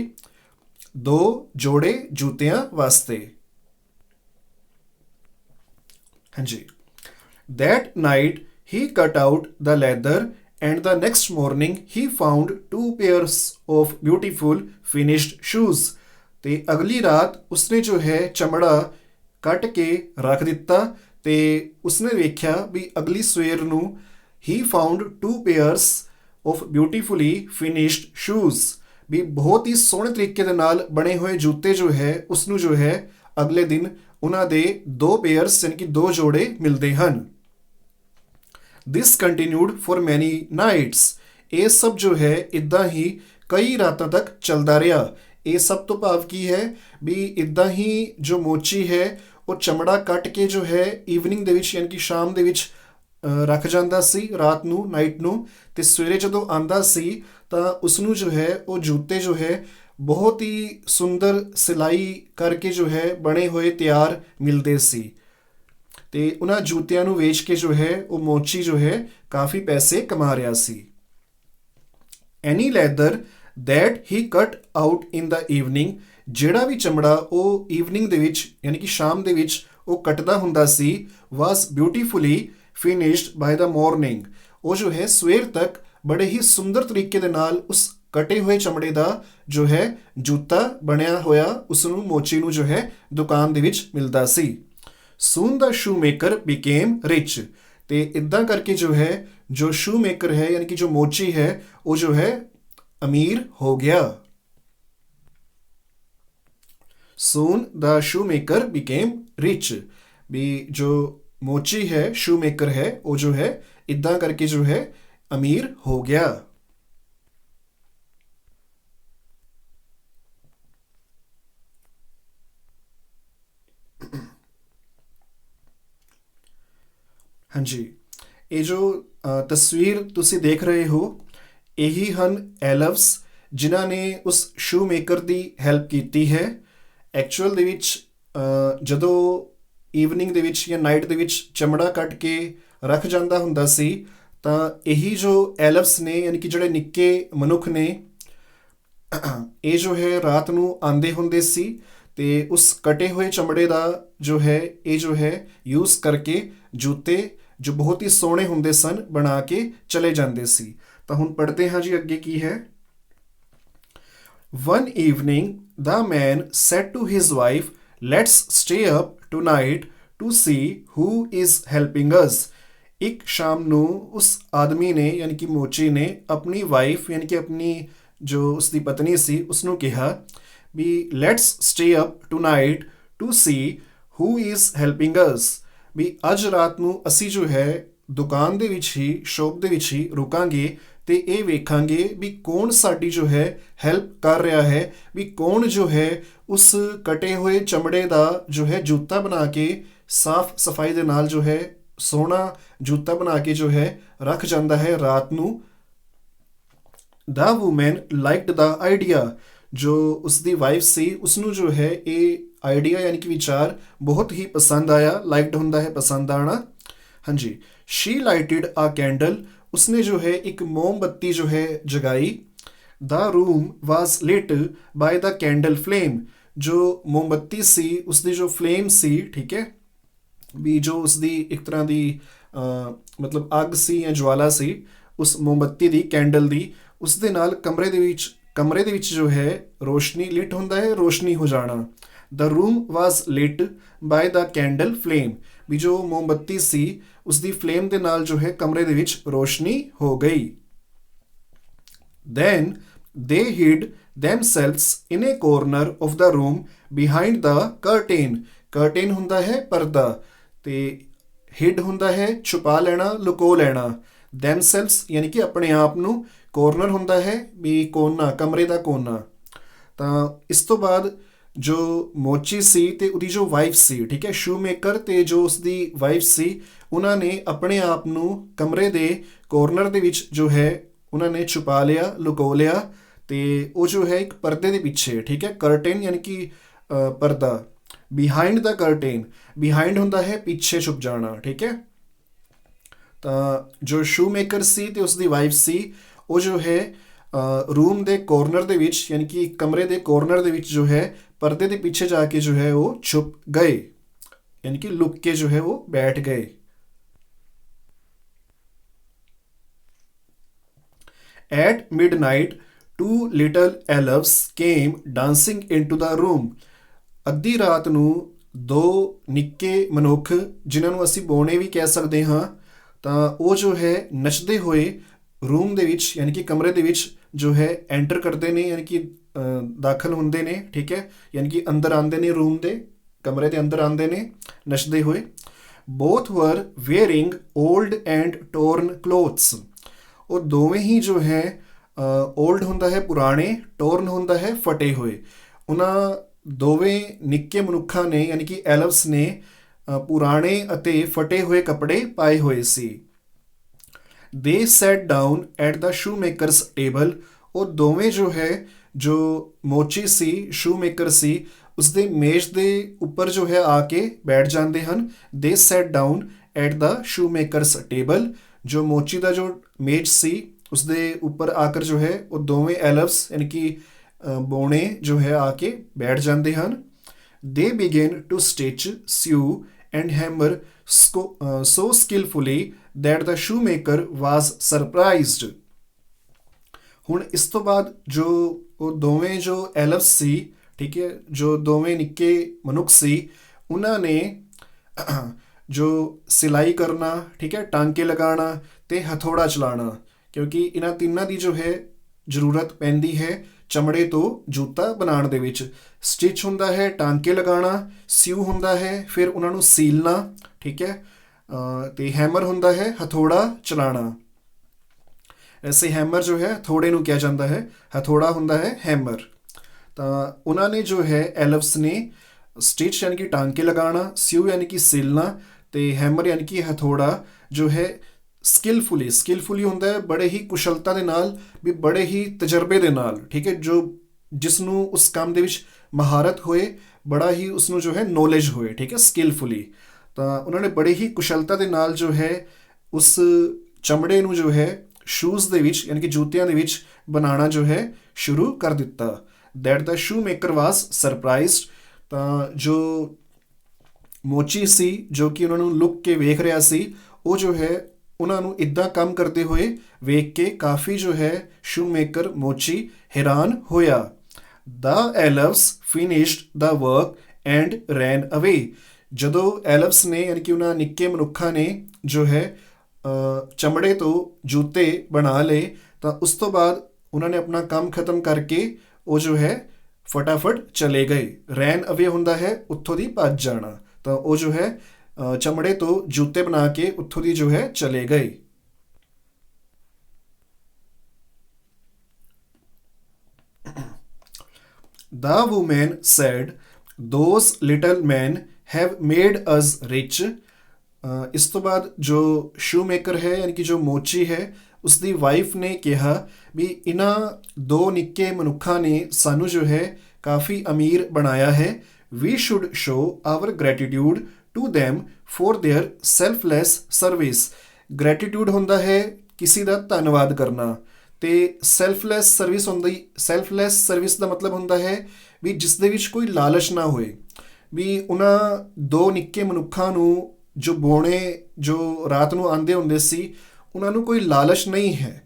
2 ਜੋੜੇ ਜੁੱਤਿਆਂ ਵਾਸਤੇ। ਹਾਂਜੀ। That night he cut out the leather and the next morning he found 2 pairs of beautiful finished shoes. ਤੇ ਅਗਲੀ ਰਾਤ ਉਸਨੇ ਜੋ ਹੈ ਚਮੜਾ ਕੱਟ ਕੇ ਰੱਖ ਦਿੱਤਾ ਤੇ ਉਸਨੇ ਵੇਖਿਆ ਵੀ ਅਗਲੀ ਸਵੇਰ ਨੂੰ he found 2 pairs of beautifully finished shoes. ਵੀ ਬਹੁਤ ਹੀ ਸੋਹਣੇ ਤਰੀਕੇ ਦੇ ਨਾਲ ਬਣੇ ਹੋਏ ਜੁੱਤੇ ਜੋ ਹੈ ਉਸਨੂੰ ਜੋ ਹੈ ਅਗਲੇ ਦਿਨ ਉਹਨਾਂ ਦੇ 2 ਪੇਅਰਸ ਯਾਨੀ ਕਿ 2 ਜੋੜੇ ਮਿਲਦੇ ਹਨ। ਦਿਸ ਕੰਟੀਨਿਊਡ ਫॉर ਮੈਨੀ ਨਾਈਟਸ। ਇਹ ਸਭ ਜੋ ਹੈ ਇੱਦਾਂ ਹੀ ਕਈ ਰਾਤਾਂ ਤੱਕ ਚੱਲਦਾ ਰਿਹਾ। ਇਹ ਸਭ ਤੋਂ ਭਾਵ ਕੀ ਹੈ ਵੀ ਇੱਦਾਂ ਹੀ ਜੋ ਮੋਚੀ ਹੈ ਉਹ ਚਮੜਾ ਕੱਟ ਕੇ ਜੋ ਹੈ ਈਵਨਿੰਗ ਦੇ ਵਿੱਚ ਯਾਨੀ ਕਿ ਸ਼ਾਮ ਦੇ ਵਿੱਚ ਰੱਖ ਜਾਂਦਾ ਸੀ ਰਾਤ ਨੂੰ, ਨਾਈਟ ਨੂੰ, ਤੇ ਸਵੇਰੇ ਜਦੋਂ ਆਂਦਾ ਸੀ ਤਾਂ ਉਸ ਨੂੰ ਜੋ ਹੈ ਉਹ ਜੂਤੇ ਜੋ ਹੈ ਬਹੁਤ ਹੀ ਸੁੰਦਰ ਸਿਲਾਈ ਕਰਕੇ ਜੋ ਹੈ ਬਣੇ ਹੋਏ ਤਿਆਰ ਮਿਲਦੇ ਸੀ ਤੇ ਉਹਨਾਂ ਜੂਤਿਆਂ ਨੂੰ ਵੇਚ ਕੇ ਜੋ ਹੈ ਉਹ ਮੋਚੀ ਜੋ ਹੈ ਕਾਫੀ ਪੈਸੇ ਕਮਾ ਰਿਹਾ ਸੀ। Any leather that he cut out in the evening, ਜਿਹੜਾ ਵੀ ਚਮੜਾ ਉਹ ਈਵਨਿੰਗ ਦੇ ਵਿੱਚ ਯਾਨੀ ਕਿ ਸ਼ਾਮ ਦੇ ਵਿੱਚ ਉਹ ਕੱਟਦਾ ਹੁੰਦਾ ਸੀ, ਵਾਸ ਬਿਊਟੀਫੁਲੀ ਫਿਨਿਸ਼ਡ ਬਾਈ ਦਾ ਮੋਰਨਿੰਗ, ਉਹ ਜੋ ਹੈ ਸਵੇਰ ਤੱਕ ਬੜੇ ਹੀ ਸੁੰਦਰ ਤਰੀਕੇ ਦੇ ਨਾਲ ਉਸ ਕਟੇ ਹੋਏ ਚਮੜੇ ਦਾ ਜੋ ਹੈ ਜੂਤਾ ਬਣਿਆ ਹੋਇਆ ਉਸ ਨੂੰ ਮੋਚੀ ਨੂੰ ਜੋ ਹੈ ਦੁਕਾਨ ਦੇ ਵਿੱਚ ਮਿਲਦਾ ਸੀ। ਸੂਨ ਦਾ ਸ਼ੂ ਮੇਕਰ ਬਿਕੇਮ ਰਿਚ, ਤੇ ਇਦਾਂ ਕਰਕੇ ਜੋ ਹੈ ਜੋ ਸ਼ੂ ਮੇਕਰ ਹੈ ਯਾਨੀ ਕਿ ਜੋ ਮੋਚੀ ਹੈ ਉਹ ਜੋ ਹੈ ਅਮੀਰ ਹੋ ਗਿਆ। ਸੂਨ ਦਾ ਸ਼ੂ ਮੇਕਰ ਬਿਕੇਮ ਰਿਚ, ਵੀ ਜੋ ਮੋਚੀ ਹੈ ਸ਼ੂ ਮੇਕਰ ਹੈ ਉਹ ਜੋ ਹੈ ਇਦਾਂ ਕਰਕੇ ਜੋ ਹੈ ਅਮੀਰ ਹੋ ਗਿਆ। ਹਾਂਜੀ, ਇਹ ਜੋ ਤਸਵੀਰ ਤੁਸੀਂ ਦੇਖ ਰਹੇ ਹੋ ਇਹੀ ਹਨ ਐਲਵਸ ਜਿਨ੍ਹਾਂ ਨੇ ਉਸ ਸ਼ੂ ਮੇਕਰ ਦੀ ਹੈਲਪ ਕੀਤੀ ਹੈ। ਐਕਚੁਅਲ ਦੇ ਵਿੱਚ ਜਦੋਂ ਈਵਨਿੰਗ ਦੇ ਵਿੱਚ ਜਾਂ ਨਾਈਟ ਦੇ ਵਿੱਚ ਚਮੜਾ ਕੱਟ ਕੇ ਰੱਖ ਜਾਂਦਾ ਹੁੰਦਾ ਸੀ ਤਾਂ ਇਹੀ ਜੋ ਐਲਵਸ ਨੇ ਯਾਨੀ ਕਿ ਜਿਹੜੇ ਨਿੱਕੇ ਮਨੁੱਖ ਨੇ ਇਹ ਜੋ ਹੈ ਰਾਤ ਨੂੰ ਆਉਂਦੇ ਹੁੰਦੇ ਸੀ ਤੇ ਉਸ ਕਟੇ ਹੋਏ ਚਮੜੇ ਦਾ ਜੋ ਹੈ ਇਹ ਜੋ ਹੈ ਯੂਜ਼ ਕਰਕੇ ਜੂਤੇ ਜੋ ਬਹੁਤ ਹੀ ਸੋਹਣੇ ਹੁੰਦੇ ਸਨ ਬਣਾ ਕੇ ਚਲੇ ਜਾਂਦੇ ਸੀ। ਤਾਂ ਹੁਣ ਪੜ੍ਹਦੇ ਹਾਂ ਜੀ ਅੱਗੇ ਕੀ ਹੈ। One evening, the man said to his wife, let's stay up tonight to see who is helping us. ਇੱਕ ਸ਼ਾਮ ਨੂੰ ਉਸ ਆਦਮੀ ਨੇ ਯਾਨੀ ਕਿ ਮੋਚੀ ਨੇ ਆਪਣੀ ਵਾਈਫ ਯਾਨੀ ਕਿ ਆਪਣੀ ਜੋ ਉਸਦੀ ਪਤਨੀ ਸੀ ਉਸ ਨੂੰ ਕਿਹਾ ਵੀ let's stay up tonight to see who is helping us, ਵੀ ਅੱਜ ਰਾਤ ਨੂੰ ਅਸੀਂ ਜੋ ਹੈ ਦੁਕਾਨ ਦੇ ਵਿੱਚ ਹੀ ਸ਼ੌਪ ਦੇ ਵਿੱਚ ਹੀ ਰੁਕਾਂਗੇ ਤੇ ਇਹ ਵੇਖਾਂਗੇ ਵੀ ਕੌਣ ਸਾਡੀ ਜੋ ਹੈ ਹੈਲਪ ਕਰ ਰਿਹਾ ਹੈ, ਵੀ ਕੌਣ ਜੋ ਹੈ ਉਸ ਕਟੇ ਹੋਏ ਚਮੜੇ ਦਾ ਜੋ ਹੈ ਜੂਤਾ ਬਣਾ ਕੇ ਸਾਫ਼ ਸਫਾਈ ਦੇ ਨਾਲ ਜੋ ਹੈ ਸੋਹਣਾ ਜੂਤਾ ਬਣਾ ਕੇ ਜੋ ਹੈ ਰੱਖ ਜਾਂਦਾ ਹੈ ਰਾਤ ਨੂੰ। ਦਾ ਵੂਮੈਨ ਲਾਈਕਡ ਦਾ ਆਈਡੀਆ, ਜੋ ਉਸਦੀ ਵਾਈਫ ਸੀ ਉਸਨੂੰ ਜੋ ਹੈ ਇਹ ਆਈਡੀਆ ਯਾਨੀ ਕਿ ਵਿਚਾਰ ਬਹੁਤ ਹੀ ਪਸੰਦ ਆਇਆ। ਲਾਈਕਡ ਹੁੰਦਾ ਹੈ ਪਸੰਦ ਆਣਾ। ਹਾਂਜੀ, ਸ਼ੀ ਲਾਈਟਡ ਆ ਕੈਂਡਲ, उसने जो है एक मोमबत्ती जो है जगाई। The room was lit by the candle flame, जो मोमबत्ती सी उसकी जो फ्लेम सी ठीक है भी जो उसकी एक तरह की मतलब अग सी या ज्वाला सी उस मोमबत्ती दी कैंडल दी उस दे नाल कमरे दे विच जो है रोशनी लिट होंदा है रोशनी हो जाना। The room was lit by the candle flame, भी जो मोमबत्ती सी उसकी फ्लेम ਦੇ ਨਾਲ ਜੋ ਹੈ ਕਮਰੇ ਦੇ ਵਿੱਚ ਰੋਸ਼ਨੀ ਹੋ ਗਈ। Then they hid themselves in a corner of the room behind the curtain. curtain ਹੁੰਦਾ ਹੈ ਪਰਦਾ ਤੇ hid ਹੁੰਦਾ ਹੈ ਛੁਪਾ ਲੈਣਾ ਲੁਕੋ ਲੈਣਾ। themselves ਯਾਨੀ ਕਿ ਆਪਣੇ ਆਪ ਨੂੰ, corner ਹੁੰਦਾ ਹੈ ਵੀ ਕੋਨਾ ਕਮਰੇ ਦਾ ਕੋਨਾ। ਤਾਂ ਇਸ ਤੋਂ ਬਾਅਦ ਜੋ ਮੋਚੀ ਸੀ ਤੇ ਉਹਦੀ ਜੋ ਵਾਈਫ ਸੀ ਠੀਕ ਹੈ ਸ਼ੂ ਮੇਕਰ ਤੇ ਜੋ ਉਸਦੀ ਵਾਈਫ ਸੀ ਉਹਨਾਂ ਨੇ ਆਪਣੇ ਆਪ ਨੂੰ ਕਮਰੇ ਦੇ ਕੋਰਨਰ ਦੇ ਵਿੱਚ ਜੋ ਹੈ ਉਹਨਾਂ ਨੇ ਛੁਪਾ ਲਿਆ ਲੁਕੋ ਲਿਆ ਤੇ ਉਹ ਜੋ ਹੈ ਇੱਕ ਪਰਦੇ ਦੇ ਪਿੱਛੇ ਠੀਕ ਹੈ ਕਰਟਨ ਯਾਨੀ ਕਿ ਪਰਦਾ। ਬਿਹਾਈਂਡ ਦਾ ਕਰਟਨ, ਬਿਹਾਈਂਡ ਹੁੰਦਾ ਹੈ ਪਿੱਛੇ ਛੁਪ ਜਾਣਾ ਠੀਕ ਹੈ। ਤਾਂ ਜੋ ਸ਼ੂ ਮੇਕਰ ਸੀ ਤੇ ਉਸਦੀ ਵਾਈਫ ਸੀ ਉਹ ਜੋ ਹੈ रूम ਦੇ ਕੋਰਨਰ ਦੇ ਵਿੱਚ ਯਾਨੀ ਕਿ ਕਮਰੇ ਦੇ ਕੋਰਨਰ ਦੇ ਵਿੱਚ ਜੋ ਹੈ ਪਰਦੇ ਦੇ ਪਿੱਛੇ ਜਾ ਕੇ ਜੋ ਹੈ ਉਹ ਛੁਪ ਗਏ ਯਾਨੀ ਕਿ ਲੁਕ ਕੇ ਜੋ ਹੈ ਉਹ ਬੈਠ ਗਏ। At midnight, two little elves came dancing into the room. ਅੱਧੀ ਰਾਤ ਨੂੰ ਦੋ ਨਿੱਕੇ ਮਨੁੱਖ ਜਿਨ੍ਹਾਂ ਨੂੰ ਅਸੀਂ ਬੋਣੇ ਵੀ ਕਹਿ ਸਕਦੇ ਹਾਂ ਤਾਂ ਉਹ ਜੋ ਹੈ ਨੱਚਦੇ ਹੋਏ ਰੂਮ ਦੇ ਵਿੱਚ ਯਾਨੀ ਕਿ ਕਮਰੇ ਦੇ ਵਿੱਚ ਜੋ ਹੈ ਐਂਟਰ ਕਰਦੇ ਨੇ ਯਾਨੀ ਕਿ ਦਾਖਲ ਹੁੰਦੇ ਨੇ ਠੀਕ ਹੈ ਯਾਨੀ ਕਿ ਅੰਦਰ ਆਉਂਦੇ ਨੇ ਰੂਮ ਦੇ ਕਮਰੇ ਦੇ ਅੰਦਰ ਆਉਂਦੇ ਨੇ ਨੱਚਦੇ ਹੋਏ। both were wearing old and torn clothes। ਉਹ ਦੋਵੇਂ ਹੀ ਜੋ ਹੈ ਓਲਡ ਹੁੰਦਾ ਹੈ ਪੁਰਾਣੇ, ਟੋਰਨ ਹੁੰਦਾ ਹੈ ਫਟੇ ਹੋਏ। ਉਹਨਾਂ ਦੋਵੇਂ ਨਿੱਕੇ ਮਨੁੱਖਾਂ ਨੇ ਯਾਨੀ ਕਿ ਐਲਵਸ ਨੇ ਪੁਰਾਣੇ ਅਤੇ ਫਟੇ ਹੋਏ ਕੱਪੜੇ ਪਾਏ ਹੋਏ ਸੀ। ਦੇ set down at the shoe makers table. ਉਹ ਦੋਵੇਂ ਜੋ ਹੈ ਜੋ ਮੋਚੀ ਸੀ, ਸ਼ੂ ਮੇਕਰ ਸੀ, ਉਸਦੇ ਮੇਜ਼ ਦੇ ਉੱਪਰ ਜੋ ਹੈ ਆ ਕੇ ਬੈਠ ਜਾਂਦੇ ਹਨ। ਦੇ set down at the shoe makers table. ਜੋ ਮੋਚੀ ਦਾ ਜੋ ਮੇਜ਼ ਸੀ ਉਸਦੇ ਉੱਪਰ ਆकर ਜੋ ਹੈ ਉਹ ਦੋਵੇਂ ਐਲਵਸ ਯਾਨੀ ਕਿ ਬੋਣੇ ਜੋ ਹੈ ਆ ਕੇ ਬੈਠ ਜਾਂਦੇ ਹਨ। They begin to stitch, sew and hammer so skillfully that the shoemaker was surprised। ਹੁਣ ਇਸ ਤੋਂ ਬਾਅਦ ਜੋ ਉਹ ਦੋਵੇਂ ਜੋ ਐਲਵਸ ਸੀ, ਠੀਕ ਹੈ, ਜੋ ਦੋਵੇਂ ਨਿੱਕੇ ਮਨੁੱਖ ਸੀ, ਉਹਨਾਂ ਨੇ ਜੋ ਸਿਲਾਈ ਕਰਨਾ, ਠੀਕ ਹੈ, ਟਾਂਕੇ ਲਗਾਉਣਾ ਤੇ ਹਥੌੜਾ ਚਲਾਉਣਾ, ਕਿਉਂਕਿ ਇਹਨਾਂ ਤਿੰਨਾਂ ਦੀ ਜੋ ਹੈ ਜ਼ਰੂਰਤ ਪੈਂਦੀ ਹੈ ਚਮੜੇ ਤੋਂ ਜੂਤਾ ਬਣਾਉਣ ਦੇ ਵਿੱਚ। ਸਟਿਚ ਹੁੰਦਾ ਹੈ ਟਾਂਕੇ ਲਗਾਉਣਾ, ਸਿਊ ਹੁੰਦਾ ਹੈ ਫਿਰ ਉਹਨਾਂ ਨੂੰ ਸੀਲਣਾ, ਠੀਕ ਹੈ, ਤੇ ਹੈਮਰ ਹੁੰਦਾ ਹੈ ਹਥੌੜਾ ਚਲਾਉਣਾ। ਐਸੇ ਹੈਮਰ ਜੋ ਹੈ ਹਥੌੜੇ ਨੂੰ ਕਿਹਾ ਜਾਂਦਾ ਹੈ, ਹਥੌੜਾ ਹੁੰਦਾ ਹੈ ਹੈਮਰ। ਤਾਂ ਉਹਨਾਂ ਨੇ ਜੋ ਹੈ ਐਲਵਸ ਨੇ ਸਟਿਚ ਯਾਨੀ ਕਿ ਟਾਂਕੇ ਲਗਾਉਣਾ, ਸਿਊ ਯਾਨੀ ਕਿ ਸਿਲਣਾ ਤੇ ਹੈਮਰ ਯਾਨੀ ਕਿ ਹਥੌੜਾ ਜੋ ਹੈ ਸਕਿਲਫੁਲੀ ਹੁੰਦਾ ਹੈ ਬੜੇ ਹੀ ਕੁਸ਼ਲਤਾ ਦੇ ਨਾਲ, ਵੀ ਬੜੇ ਹੀ ਤਜਰਬੇ ਦੇ ਨਾਲ, ਠੀਕ ਹੈ, ਜੋ ਜਿਸ ਨੂੰ ਉਸ ਕੰਮ ਦੇ ਵਿੱਚ ਮਹਾਰਤ ਹੋਏ, ਬੜਾ ਹੀ ਉਸਨੂੰ ਜੋ ਹੈ ਨੌਲੇਜ ਹੋਏ, ਠੀਕ ਹੈ, ਸਕਿਲਫੁਲੀ। ਤਾਂ ਉਹਨਾਂ ਨੇ ਬੜੇ ਹੀ ਕੁਸ਼ਲਤਾ ਦੇ ਨਾਲ ਜੋ ਹੈ ਉਸ ਚਮੜੇ ਨੂੰ ਜੋ ਹੈ ਸ਼ੂਜ਼ ਦੇ ਵਿੱਚ ਯਾਨੀ ਕਿ ਜੁੱਤਿਆਂ ਦੇ ਵਿੱਚ ਬਣਾਉਣਾ ਜੋ ਹੈ ਸ਼ੁਰੂ ਕਰ ਦਿੱਤਾ। That the shoe maker was surprised. ਤਾਂ ਜੋ ਮੋਚੀ ਸੀ ਜੋ ਕਿ ਉਹਨਾਂ ਨੂੰ ਲੁੱਕ ਕੇ ਵੇਖ ਰਿਹਾ ਸੀ, ਉਹ ਜੋ ਹੈ ਉਹਨਾਂ ਨੂੰ ਇੱਦਾਂ ਕੰਮ ਕਰਦੇ ਹੋਏ ਵੇਖ ਕੇ ਕਾਫੀ ਜੋ ਹੈ ਸ਼ੂ ਮੇਕਰ ਮੋਚੀ ਹੈਰਾਨ ਹੋਇਆ। ਦਾ ਐਲਵਸ ਫਿਨਿਸ਼ਡ ਦਾ ਵਰਕ ਐਂਡ ਰੈਨ ਅਵੇ। ਜਦੋਂ ਐਲਵਸ ਨੇ ਯਾਨੀ ਕਿ ਉਹਨਾਂ ਨਿੱਕੇ ਮਨੁੱਖਾਂ ਨੇ ਜੋ ਹੈ ਚਮੜੇ ਤੋਂ ਜੂਤੇ ਬਣਾ ਲਏ, ਤਾਂ ਉਸ ਤੋਂ ਬਾਅਦ ਉਹਨਾਂ ਨੇ ਆਪਣਾ ਕੰਮ ਖਤਮ ਕਰਕੇ ਉਹ ਜੋ ਹੈ ਫਟਾਫਟ ਚਲੇ ਗਏ। ਰੈਨ ਅਵੇ ਹੁੰਦਾ ਹੈ ਉੱਥੋਂ ਦੀ ਭੱਜ ਜਾਣਾ। ਤਾਂ ਉਹ ਜੋ ਹੈ ਚਮੜੇ ਤੋਂ ਜੂਤੇ ਬਣਾ ਕੇ ਉੱਥੋਂ ਦੀ ਜੋ ਹੈ ਚਲੇ ਗਏ। The woman said, those little men have made us rich। ਇਸ ਤੋਂ ਬਾਅਦ ਜੋ ਸ਼ੂ ਮੇਕਰ ਹੈ ਯਾਨੀ ਕਿ ਜੋ ਮੋਚੀ ਹੈ ਉਸਦੀ ਵਾਈਫ ਨੇ ਕਿਹਾ ਵੀ ਇਹਨਾਂ ਦੋ ਨਿੱਕੇ ਮਨੁੱਖਾਂ ਨੇ ਸਾਨੂੰ ਜੋ ਹੈ ਕਾਫੀ ਅਮੀਰ ਬਣਾਇਆ ਹੈ। We should show our gratitude to them for their selfless service। Gratitude ਹੁੰਦਾ ਹੈ ਕਿਸੇ ਦਾ ਧੰਨਵਾਦ ਕਰਨਾ, ਤੇ ਸੈਲਫਲੈਸ ਸਰਵਿਸ ਦਾ ਮਤਲਬ ਹੁੰਦਾ ਹੈ ਵੀ ਜਿਸ ਦੇ ਵਿੱਚ ਕੋਈ ਲਾਲਚ ਨਾ ਹੋਏ। ਵੀ ਉਹਨਾਂ ਦੋ ਨਿੱਕੇ ਮਨੁੱਖਾਂ ਨੂੰ ਜੋ ਬੋਣੇ ਜੋ ਰਾਤ ਨੂੰ ਆਉਂਦੇ ਹੁੰਦੇ ਸੀ, ਉਹਨਾਂ ਨੂੰ ਕੋਈ ਲਾਲਚ ਨਹੀਂ ਹੈ,